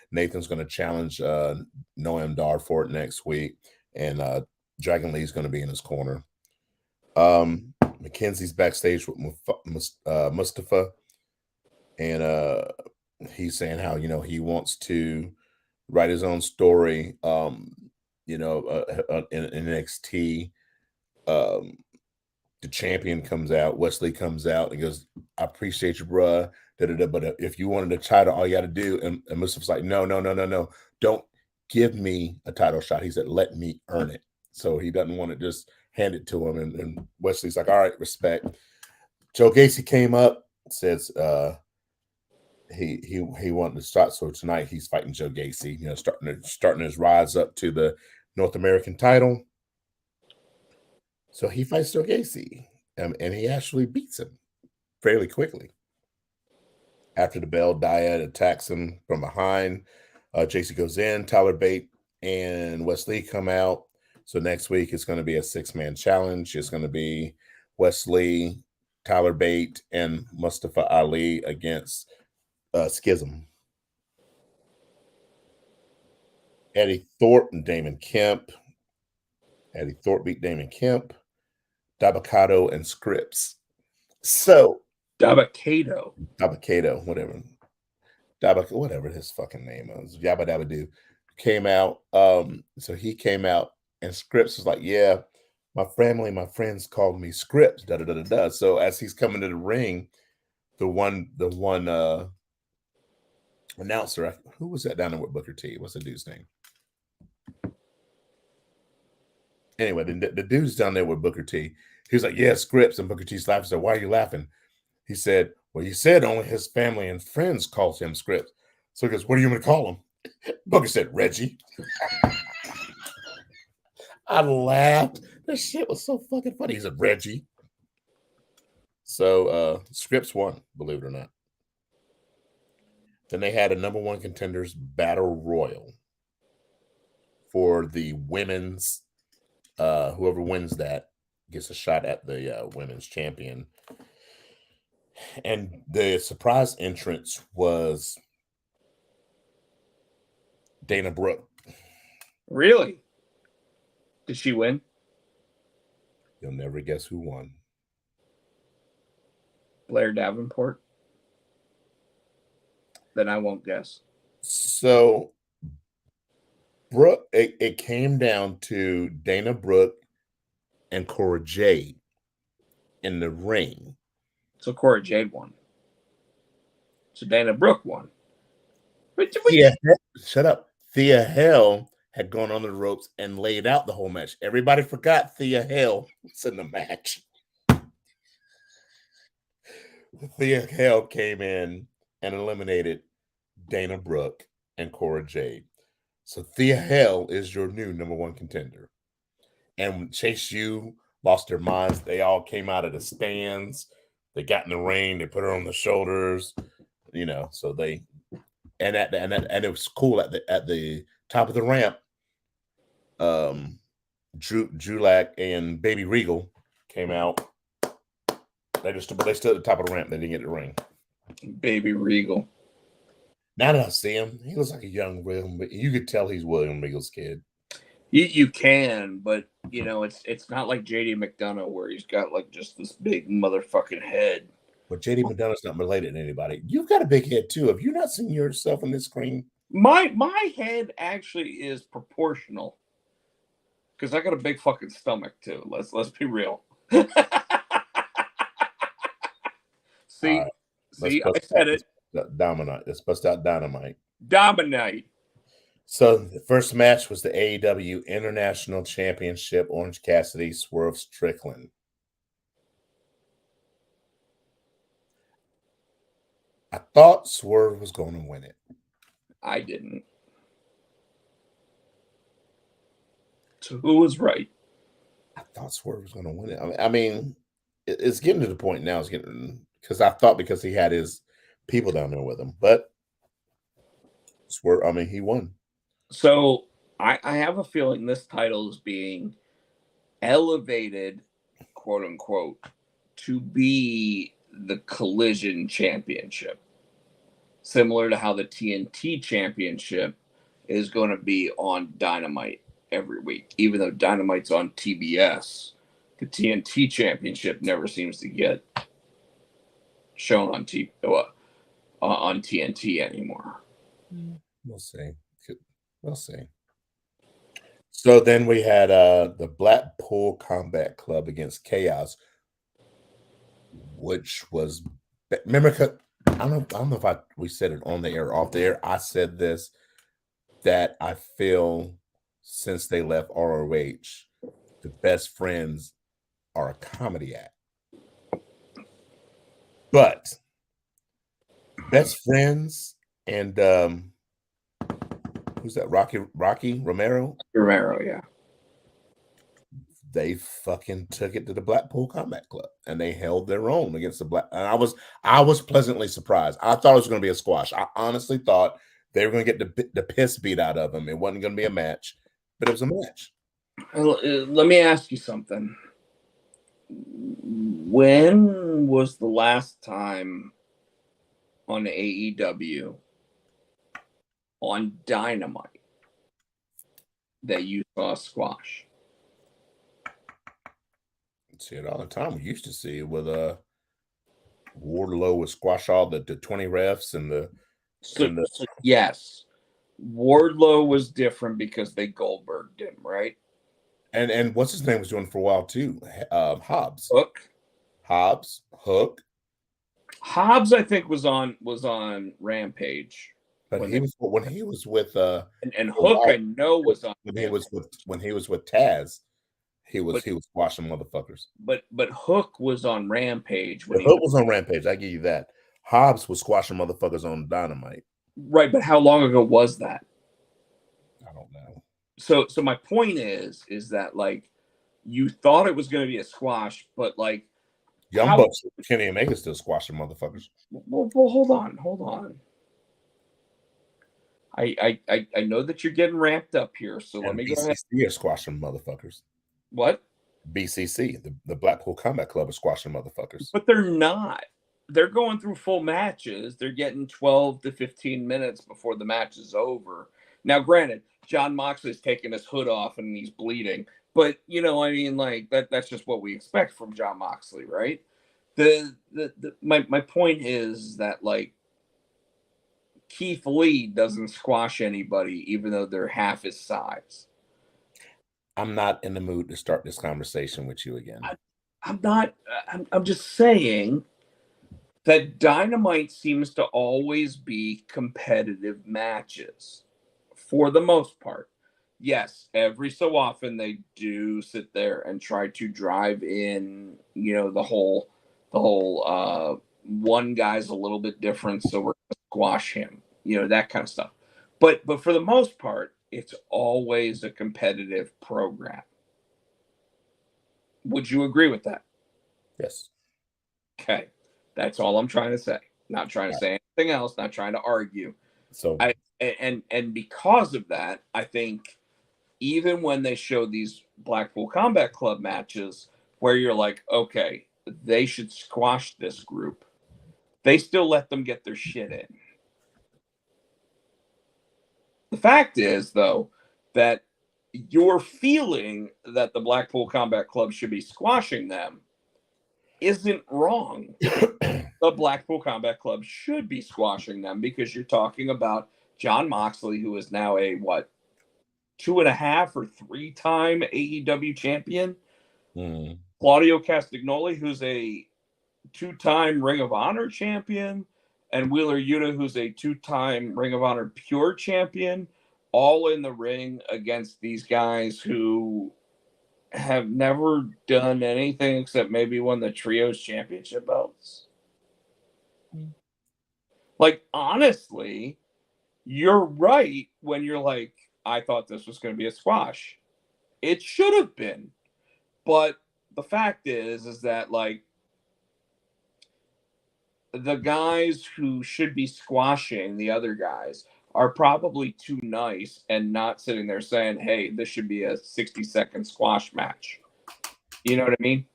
Nathan's gonna challenge Noam Dar for it next week, and Dragon Lee's gonna be in his corner. Mackenzie's backstage with Mustafa, and he's saying how he wants to write his own story. In NXT. The champion comes out, Wesley comes out and goes, I appreciate you, bruh. But if you wanted a title, all you got to do, and Mustafa's like, no. Don't give me a title shot. He said, let me earn it. So he doesn't want to just hand it to him. And Wesley's like, all right, respect. Joe Gacy came up, says he wanted to start. So tonight he's fighting Joe Gacy, starting his rise up to the North American title. So he fights Joe Gacy, and he actually beats him fairly quickly. After the bell, Dyad attacks him from behind. Gacy goes in. Tyler Bate and Wesley come out. So next week it's going to be a 6-man challenge. It's going to be Wesley, Tyler Bate, and Mustafa Ali against Schism. Eddie Thorpe and Damon Kemp. Eddie Thorpe beat Damon Kemp. Dabakato and Scripps. So Dabakato, whatever his fucking name is. Yabba Dabba Doo. came out. So he came out, and Scripps was like, "Yeah, my family, my friends called me Scripps." Da da da da da. So as he's coming to the ring, the one announcer, who was that down there with Booker T? What's the dude's name? Anyway, the dude's down there with Booker T. He was like, "Yeah, Scripps," and Booker T's laughing. So why are you laughing? He said, "Well, you said only his family and friends called him Scripps." So he goes, "What do you want me to call him?" Booker said, "Reggie." I laughed. This shit was so fucking funny. He said, "Reggie." So Scripps won, believe it or not. Then they had a number one contenders battle royal for the women's. Whoever wins that gets a shot at the women's champion. And the surprise entrance was Dana Brooke. Really? Did she win? You'll never guess who won. Blair Davenport? Then I won't guess. So Brooke, it came down to Dana Brooke and Cora Jade in the ring. So Cora Jade won. So Dana Brooke won. Shut up. Thea Hale had gone on the ropes and laid out the whole match. Everybody forgot Thea Hale was in the match. Thea Hale came in and eliminated Dana Brooke and Cora Jade. So Thea Hale is your new number one contender. And when Chase U lost their minds, they all came out of the stands. They got in the ring. They put her on the shoulders. So they and it was cool at the top of the ramp. Julak and Baby Regal came out. They stood at the top of the ramp. They didn't get the ring. Baby Regal. Now that I see him, he looks like a young William. You could tell he's William Regal's kid. You can, but it's not like JD McDonough where he's got like just this big motherfucking head. But JD McDonough's not related to anybody. You've got a big head too. Have you not seen yourself on this screen? My head actually is proportional because I got a big fucking stomach too. Let's be real. See, I said it. Dominite. Let's bust out Dynamite. Dominite. So the first match was the AEW International Championship. Orange Cassidy, Swerve Strickland. I thought Swerve was going to win it. I didn't. So who was right? I thought Swerve was going to win it. I mean, it's getting to the point now. It's getting because I thought because he had his people down there with him, but Swerve. I mean, he won. So I have a feeling this title is being elevated, quote unquote, to be the Collision Championship, similar to how the TNT Championship is going to be on Dynamite every week. Even though Dynamite's on TBS, the TNT Championship never seems to get shown on TNT anymore. We'll see. We'll see. So then we had the Blackpool Combat Club against Chaos, which was remember. I don't know if we said it on the air or off the air. I said this that I feel since they left ROH, the Best Friends are a comedy act, but Best Friends and who's that? Rocky Romero? Romero, yeah. They fucking took it to the Blackpool Combat Club and they held their own against the Black. And I was pleasantly surprised. I thought it was going to be a squash. I honestly thought they were going to get the piss beat out of them. It wasn't going to be a match, but it was a match. Let me ask you something. When was the last time on AEW on Dynamite that you saw squash? See it all the time. We used to see it with Wardlow would squash all the 20 refs and so yes, Wardlow was different because they Goldberged him, right? And what's his name was doing for a while too. Hobbs. Hook. Hobbs, I think, was on But Rampage. when he was with and Hook, I know, was on when Rampage. he was with Taz, he was But- squashing motherfuckers. But Hook was on Rampage when Hook was on Rampage. I give you that. Hobbs was squashing motherfuckers on Dynamite. right. But how long ago was that? I don't know. So my point is that like you thought it was going to be a squash, but like Young Bucks, Kenny Omega still squashing motherfuckers. Well, hold on. I know that you're getting ramped up here, so let me go ahead. BCC are squashing motherfuckers. What? BCC, the Blackpool Combat Club, is squashing motherfuckers. But they're not. They're going through full matches. They're getting 12 to 15 minutes before the match is over. Now, granted, John Moxley's taking his hood off and he's bleeding, but I mean, like that's just what we expect from John Moxley, right? My point is that like Keith Lee doesn't squash anybody, even though they're half his size. I'm not in the mood to start this conversation with you again. I'm not. I'm just saying that Dynamite seems to always be competitive matches for the most part. Yes, every so often they do sit there and try to drive in, the whole one guy's a little bit different, so we're gonna squash him, that kind of stuff. But for the most part, it's always a competitive program. Would you agree with that? Yes. Okay. That's all I'm trying to say. Not trying to say anything else, not trying to argue. So and because of that, I think even when they show these Blackpool Combat Club matches where you're like, okay, they should squash this group, they still let them get their shit in. The fact is, though, that your feeling that the Blackpool Combat Club should be squashing them isn't wrong. The Blackpool Combat Club should be squashing them because you're talking about John Moxley, who is now a 2.5 or 3-time AEW champion. Claudio Castagnoli, who's a 2-time Ring of Honor champion, and Wheeler Yuta, who's a 2-time Ring of Honor Pure champion, all in the ring against these guys who have never done anything except maybe won the Trios championship belts. Like, honestly, you're right when you're like, I thought this was going to be a squash. It should have been. But the fact is that, like, the guys who should be squashing the other guys are probably too nice and not sitting there saying, hey, this should be a 60-second squash match. You know what I mean?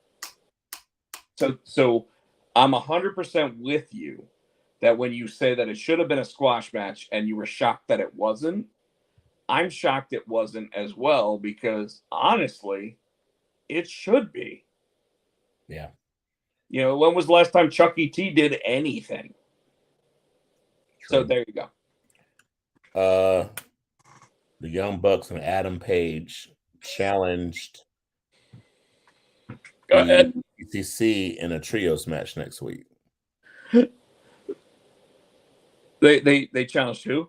So I'm 100% with you that when you say that it should have been a squash match and you were shocked that it wasn't, I'm shocked it wasn't as well because, honestly, it should be. Yeah. When was the last time Chuck E. T did anything? True. So there you go. The Young Bucks and Adam Page challenged Go ahead. BCC in a trios match next week. They challenged who?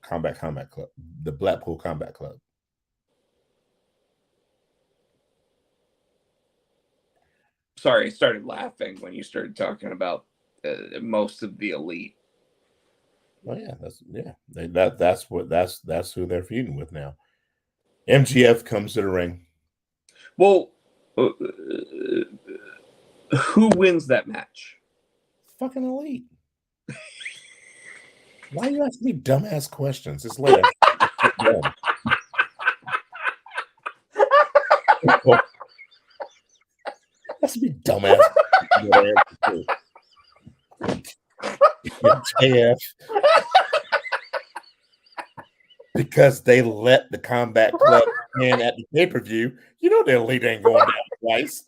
Combat Club. The Blackpool Combat Club. Sorry, I started laughing when you started talking about most of the elite. Oh yeah, that's who they're feuding with now. MGF comes to the ring. Well, who wins that match? Fucking elite. Why you ask me dumbass questions? It's late. That's me dumbass. MJF. Because they let the Combat Club in at the pay-per-view. The elite ain't going down twice.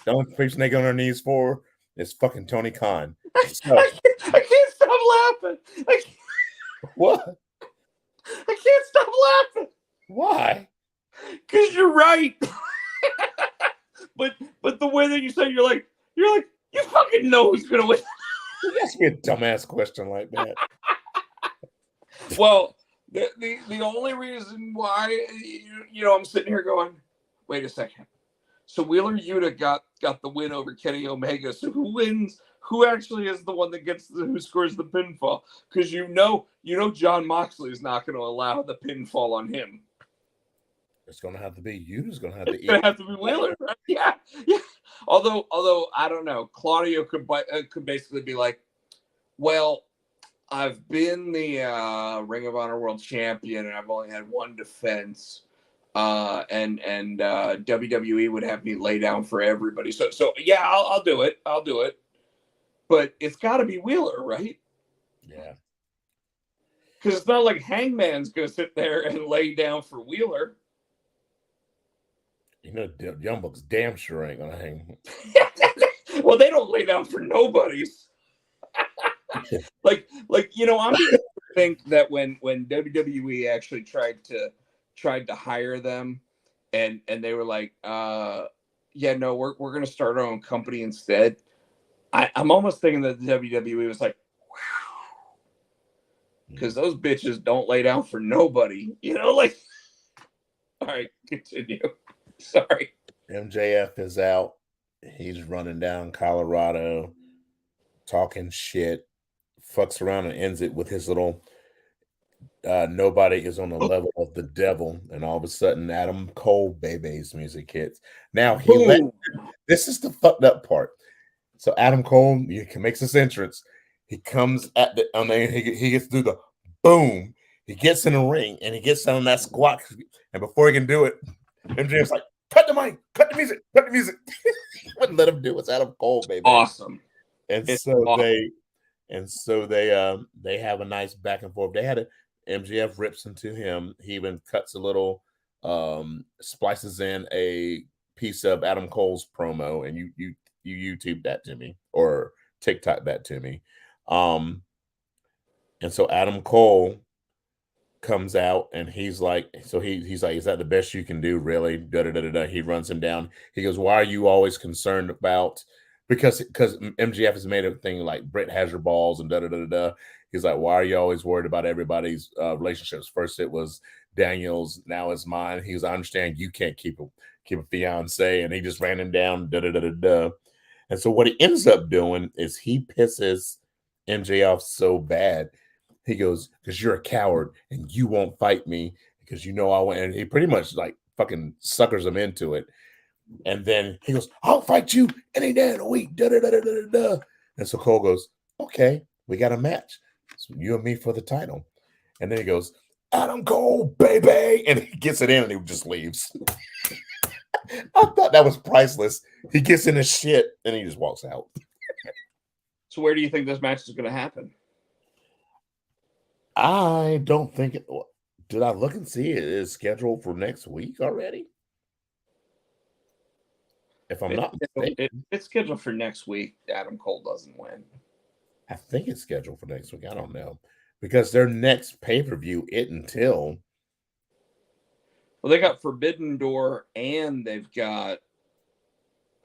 The only person they go on their knees for is fucking Tony Khan. So, I can't stop laughing. What? I can't stop laughing. Why? Because you're right. but the way that you said, you're like, you fucking know who's gonna win. You ask me a dumbass question like that. Well, the only reason why I'm sitting here going, wait a second. So Wheeler Yuta got the win over Kenny Omega. So who wins? Who actually is the one that who scores the pinfall? Because you know John Moxley is not going to allow the pinfall on him. It's going to have to be you who's going to have to eat. It's going to have to be Wheeler, right? Yeah. Although I don't know, Claudio could basically be like, well, I've been the Ring of Honor World Champion, and I've only had one defense. And WWE would have me lay down for everybody. So yeah, I'll do it. I'll do it. But it's got to be Wheeler, right? Yeah. Because it's not like Hangman's going to sit there and lay down for Wheeler. You know, Young Bucks damn sure ain't going to hang. Well, they don't lay down for nobodies. like I'm beginning to think that when WWE actually tried to hire them, and they were like, yeah, no, we're going to start our own company instead. I'm almost thinking that the WWE was like, because those bitches don't lay down for nobody, like. All right, continue. Sorry. MJF is out. He's running down Colorado, talking shit, fucks around and ends it with his little nobody is on the level of the devil, and all of a sudden Adam Cole baby's music hits. Now this is the fucked up part. So Adam Cole makes his entrance. He comes at he gets through the boom. He gets in the ring and he gets on that squat. And before he can do it, MJF's like, cut the mic, cut the music. He wouldn't let him do it. It's Adam Cole, baby. Awesome. And it's so awesome. they have a nice back and forth. They had MJF rips into him. He even cuts a little, splices in a piece of Adam Cole's promo, and you YouTube that to me or TikTok that to me. And so Adam Cole comes out and he's like, he's like, is that the best you can do? Really? Da-da-da-da-da. He runs him down. He goes, why are you always concerned about, because MJF has made a thing like Britt has your balls and da-da-da-da-da. He's like, why are you always worried about everybody's relationships? First it was Daniel's, now it's mine. He goes, I understand you can't keep a fiance, and he just ran him down, da-da-da-da-da. And so what he ends up doing is he pisses MJF so bad. He goes, because you're a coward and you won't fight me because you know I went. And he pretty much like fucking suckers him into it. And then he goes, I'll fight you any day of the week. Da, da, da, da, da, da. And so Cole goes, okay, we got a match. So you and me for the title. And then he goes, Adam Cole, baby. And he gets it in and he just leaves. I thought that was priceless. He gets in his shit and he just walks out. So where do you think this match is going to happen? I don't think it. Did I look and see it is scheduled for next week already? If I'm not mistaken, it's scheduled for next week. Adam Cole doesn't win. I think it's scheduled for next week. I don't know because their next pay-per-view isn't until. Well, they got Forbidden Door and they've got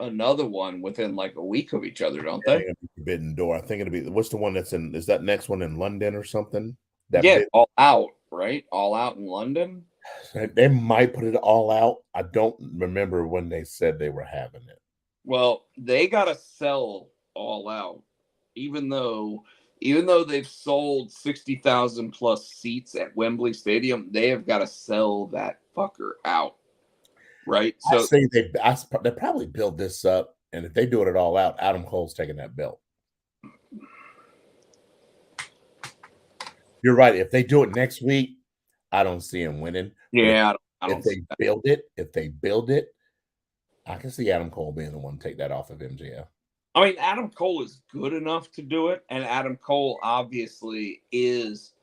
another one within like a week of each other, don't they? Forbidden Door. I think it'll be. What's the one that's in? Is that next one in London or something? All Out, right? All Out in London. They might put it All Out. I don't remember when they said they were having it. Well, they gotta sell All Out, even though they've sold 60,000 plus seats at Wembley Stadium. They have got to sell that fucker out, right? So I say they probably build this up, and if they do it All Out, Adam Cole's taking that belt. You're right. If they do it next week, I don't see him winning. Yeah, if they build it, I can see Adam Cole being the one to take that off of MJF. I mean, Adam Cole is good enough to do it, and Adam Cole obviously is.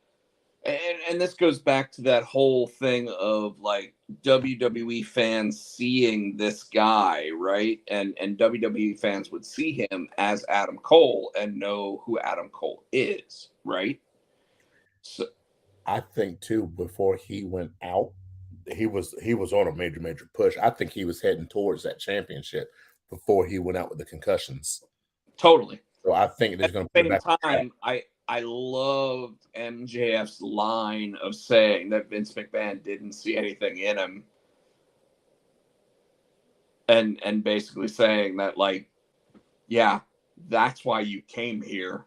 And this goes back to that whole thing of like WWE fans seeing this guy, right? And WWE fans would see him as Adam Cole and know who Adam Cole is, right? I think too, before he went out, he was on a major push. I think he was heading towards that championship before he went out with the concussions. Totally. So I think At there's going to the put it same back on track. time, I loved MJF's line of saying that Vince McMahon didn't see anything in him, and basically saying that, like, yeah, that's why you came here.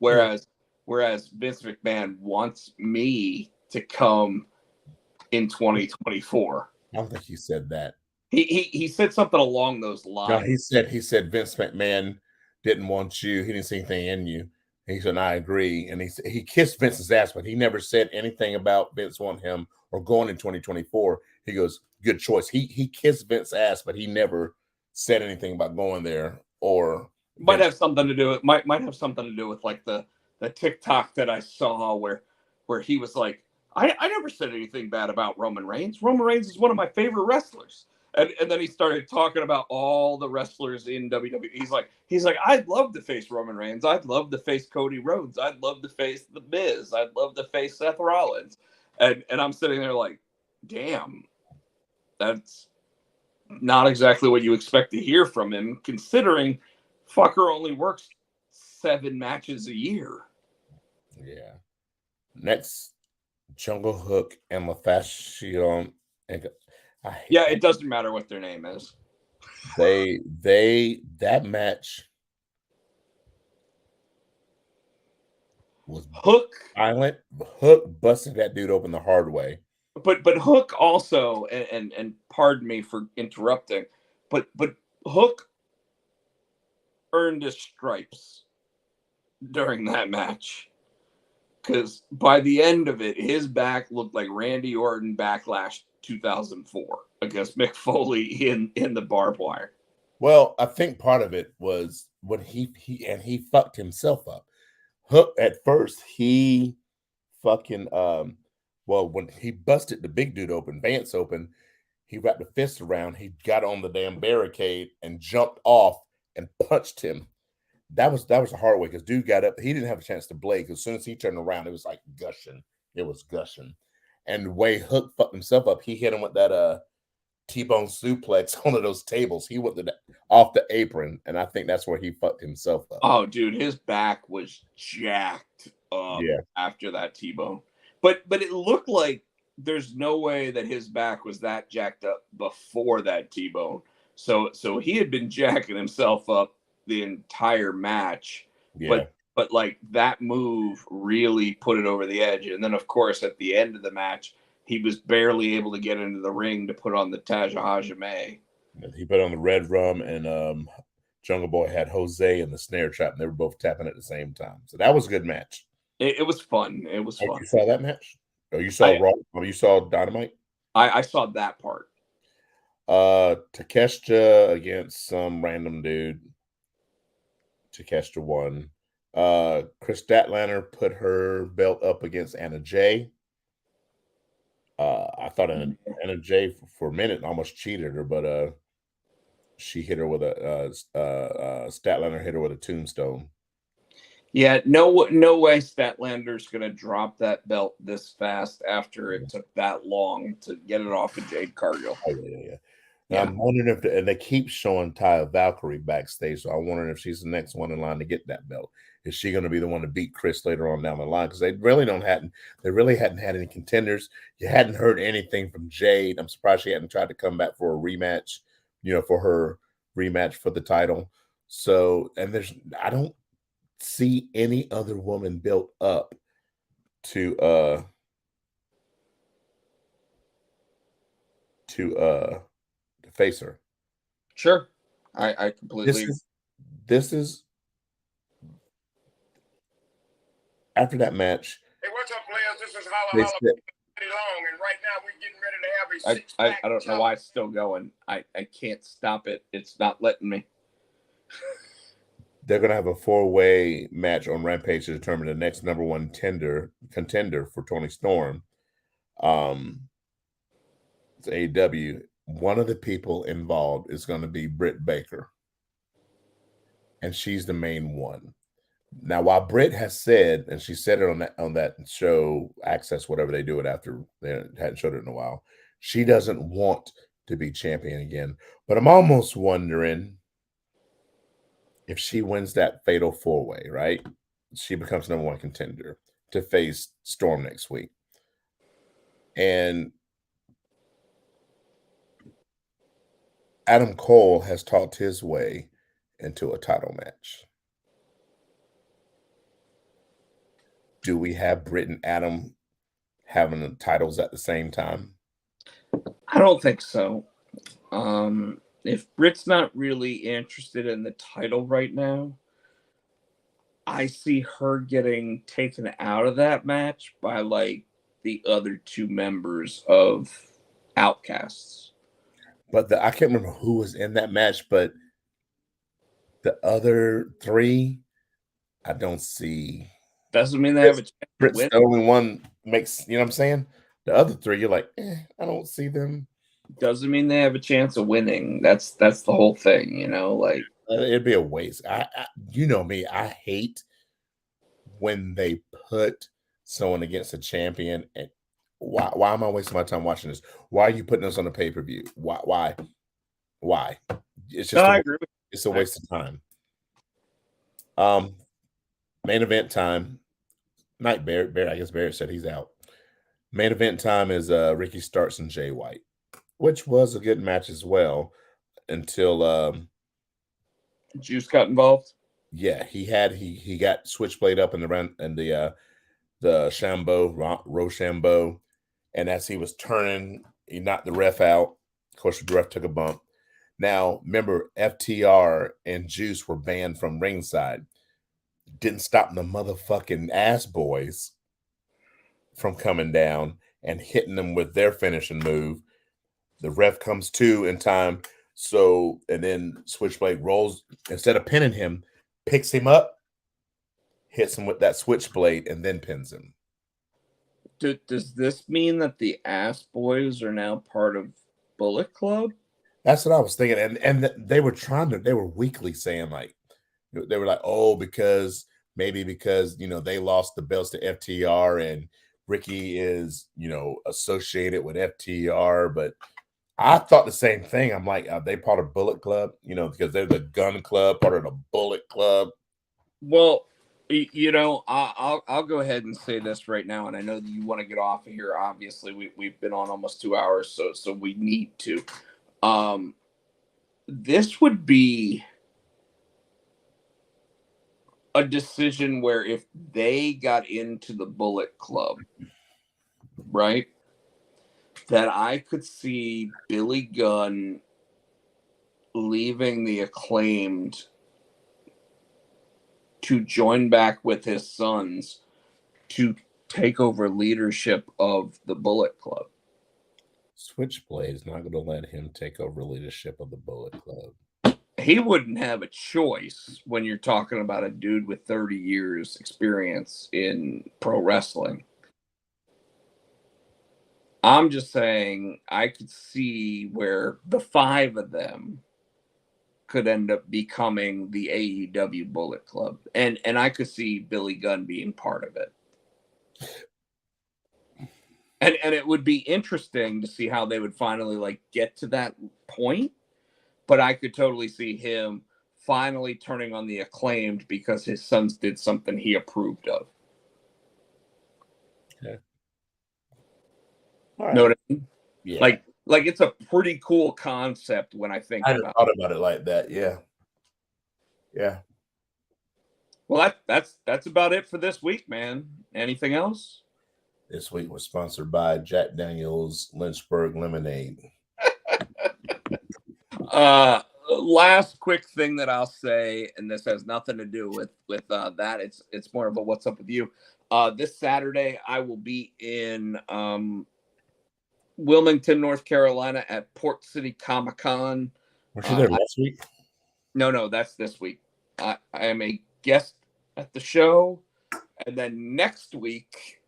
Yeah, Whereas Vince McMahon wants me to come in 2024. I don't think he said that. He said something along those No, lines. he said Vince McMahon didn't want you. He didn't see anything in you. He said, I agree. And he kissed Vince's ass, but he never said anything about Vince wanting him or going in 2024. He goes, good choice. He kissed Vince's ass, but he never said anything about going there or Might Vince. have something to do with might have something to do with like the TikTok that I saw where he was like, I never said anything bad about Roman Reigns. Roman Reigns is one of my favorite wrestlers. And then he started talking about all the wrestlers in WWE. He's like, I'd love to face Roman Reigns. I'd love to face Cody Rhodes. I'd love to face The Miz. I'd love to face Seth Rollins. And I'm sitting there like, damn, that's not exactly what you expect to hear from him, considering fucker only works 7 matches a year. Yeah. Next, Jungle Hook and LaFashion. Yeah, it doesn't matter what their name is. That match was Hook, violent. Hook busted that dude open the hard way. but Hook also, and pardon me for interrupting, but Hook earned his stripes during that match, because by the end of it, his back looked like Randy Orton Backlash 2004 against Mick Foley in the barbed wire. Well, I think part of it was when he fucked himself up. Hook at first he fucking well, when he busted the big dude open, Vance open, he wrapped a fist around, he got on the damn barricade and jumped off and punched him. That was a hard way because dude got up. He didn't have a chance to blade. As soon as he turned around, it was like gushing. It was gushing. And the way Hook fucked himself up, he hit him with that T-bone suplex on one of those tables. He went off the apron, and I think that's where he fucked himself up. Oh, dude, his back was jacked up Yeah. after that T-bone. But it looked like there's no way that his back was that jacked up before that T-bone. So he had been jacking himself up the entire match. Yeah. But like that move really put it over the edge. And then of course at the end of the match, he was barely able to get into the ring to put on the Taj Hajime. He put on the red rum, and Jungle Boy had Jose in the snare trap, and they were both tapping at the same time. So that was a good match. It was fun. It was fun. You saw that match? Oh, you saw Raw? You saw Dynamite? I saw that part. Takeshita against some random dude. Takeshita won. Chris Statlander put her belt up against Anna Jay. I thought Anna Jay for a minute almost cheated her, but she hit her with Statlander hit her with a tombstone. Yeah, no way Statlander's gonna drop that belt this fast after it took that long to get it off of Jade Cargill. Oh, yeah. I'm wondering if and they keep showing Taya Valkyrie backstage, so I'm wondering if she's the next one in line to get that belt. Is she going to be the one to beat Chris later on down the line? Because they really hadn't had any contenders. You hadn't heard anything from Jade. I'm surprised she hadn't tried to come back for a rematch, for her rematch for the title. So, and I don't see any other woman built up to face her. Sure. I completely This is after that match. Hey, what's up, players? This is Holla Holla Long, and right now we're getting ready to have a six-pack. I don't know why it's still going. I can't stop it. It's not letting me. They're going to have a 4-way match on Rampage to determine the next number one contender for Tony Storm. It's AEW. One of the people involved is going to be Britt Baker, and she's the main one. Now, while Britt has said, and she said it on that show, Access, whatever they do it after they hadn't showed it in a while, she doesn't want to be champion again. But I'm almost wondering if she wins that fatal 4-way, right? She becomes number one contender to face Storm next week. And Adam Cole has talked his way into a title match. Do we have Britt and Adam having the titles at the same time? I don't think so. If Britt's not really interested in the title right now, I see her getting taken out of that match by like the other two members of Outcasts. But I can't remember who was in that match, but the other three, I don't see. Doesn't mean they have a chance to Britt's win. the only one makes, you know what I'm saying? The other three, you're like, I don't see them. Doesn't mean they have a chance of winning. That's the whole thing, you know. Like It'd be a waste. You know me, I hate when they put someone against a champion. And why am I wasting my time watching this? Why are you putting this on a pay-per-view? Why? It's just it's a waste of time. Main event time. Night Barrett. I guess Barrett said he's out. Main event time is Ricky Starks and Jay White, which was a good match as well until Juice got involved. Yeah, he got Switchblade up in the run and the Rochambeau, and as he was turning, he knocked the ref out. Of course, the ref took a bump. Now, remember, FTR and Juice were banned from ringside. Didn't stop the motherfucking ass boys from coming down and hitting them with their finishing move. The ref comes to in time. So, and then Switchblade rolls, instead of pinning him, picks him up, hits him with that Switchblade, and then pins him. Does this mean that the ass boys are now part of Bullet Club? That's what I was thinking. And they were weakly saying, like, they were like, oh, because they lost the belts to FTR and Ricky is, associated with FTR. But I thought the same thing. I'm like, are they part of Bullet Club? Because they're the Gun Club, part of the Bullet Club. Well, I'll go ahead and say this right now, and I know that you want to get off of here. Obviously, we've been on almost 2 hours, so we need to. This would be a decision where if they got into the Bullet Club, right, that I could see Billy Gunn leaving the Acclaimed to join back with his sons to take over leadership of the Bullet Club. Switchblade is not going to let him take over leadership of the Bullet Club. He wouldn't have a choice when you're talking about a dude with 30 years experience in pro wrestling. I'm just saying I could see where the 5 of them could end up becoming the AEW Bullet Club. And I could see Billy Gunn being part of it. And it would be interesting to see how they would finally get to that point. But I could totally see him finally turning on the Acclaimed because his sons did something he approved of. Okay. All right. Know what I mean? Yeah. Like it's a pretty cool concept when I think I hadn't thought about it like that. Yeah. Yeah. Well, that's about it for this week, man. Anything else? This week was sponsored by Jack Daniel's Lynchburg Lemonade. Last quick thing that I'll say, and this has nothing to do with that. It's more of a what's up with you. This Saturday I will be in Wilmington, North Carolina at Port City Comic-Con. Weren't you there last week? No, that's this week. I am a guest at the show, and then next week,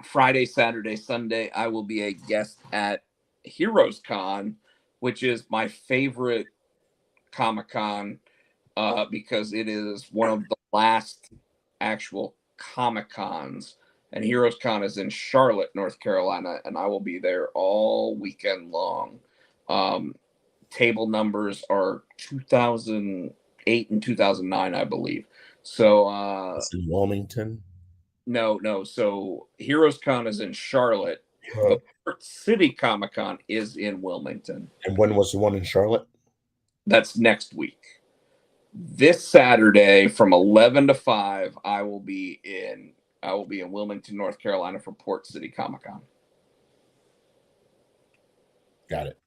Friday, Saturday, Sunday, I will be a guest at Heroes Con, which is my favorite Comic-Con. because it is one of the last actual Comic-Cons. And Heroes Con is in Charlotte, North Carolina, and I will be there all weekend long. Table numbers are 2008 and 2009, I believe. So It's in Wilmington. no. So Heroes Con is in Charlotte, but Port City Comic Con is in Wilmington. And when was the one in Charlotte? That's next week. This Saturday from 11 to 5, I will be in Wilmington, North Carolina for Port City Comic Con. Got it.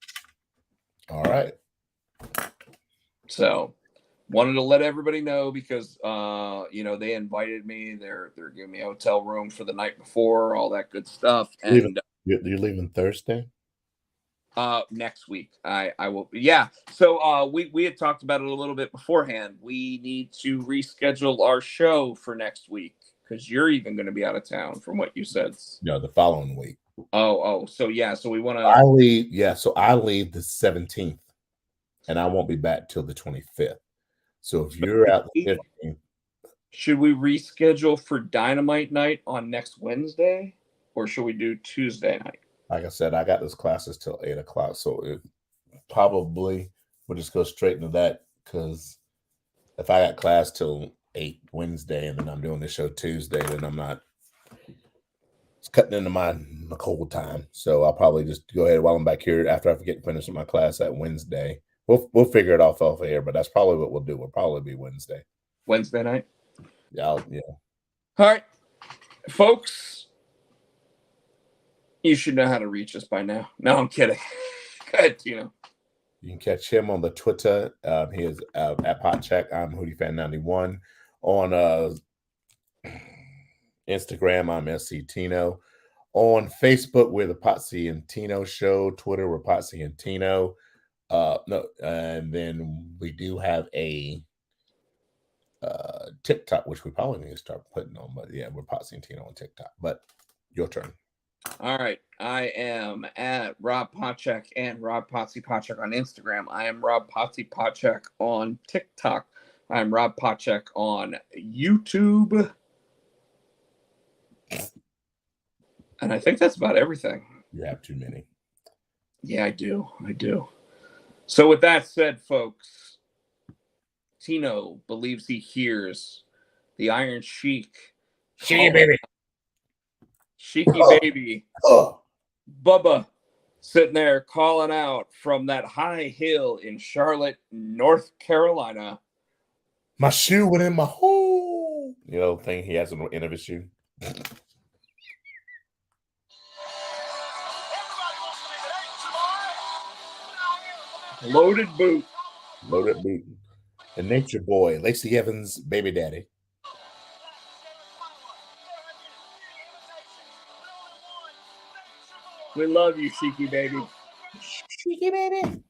All right. So wanted to let everybody know because they invited me. They're giving me a hotel room for the night before, all that good stuff. And you're leaving Thursday? Next week I will. Yeah. So we had talked about it a little bit beforehand. We need to reschedule our show for next week because you're even going to be out of town from what you said. No, the following week. So yeah. So we want to. I leave. Yeah. So I leave the 17th, and I won't be back till the 25th. So if you're out the 15th, should we reschedule for Dynamite night on next Wednesday, or should we do Tuesday night? Like I said, I got those classes till 8 o'clock, so it probably we'll just go straight into that because if I got class till 8 Wednesday and then I'm doing the show Tuesday, then I'm not. It's cutting into my cold time, so I'll probably just go ahead while I'm back here after I get finished with my class that Wednesday. We'll figure it off air, but that's probably what we'll do. We'll probably be Wednesday night. Yeah. All right, folks. You should know how to reach us by now. No, I'm kidding. Go ahead, Tino. You can catch him on the Twitter. He is at Potcheck. I'm HoodieFan91. On Instagram, I'm SC Tino. On Facebook, we're the Potsy and Tino Show. Twitter, we're Potsy and Tino. And then we do have a TikTok, which we probably need to start putting on. But yeah, we're Potsy and Tino on TikTok. But your turn. All right. I am at Rob Pochek and Rob Potsy Pochek on Instagram. I am Rob Potsy Pochek on TikTok. I'm Rob Pochek on YouTube. And I think that's about everything. You have too many. Yeah, I do. So with that said, folks, Tino believes he hears the Iron Sheik. Sheiky baby. Sheiky baby. Bubba sitting there calling out from that high hill in Charlotte, North Carolina. My shoe went in my hole. You know the thing he has on the end of his shoe? Loaded boot. The Nature Boy, Lacey Evans' baby daddy. We love you, Sheiky baby. Sheiky baby.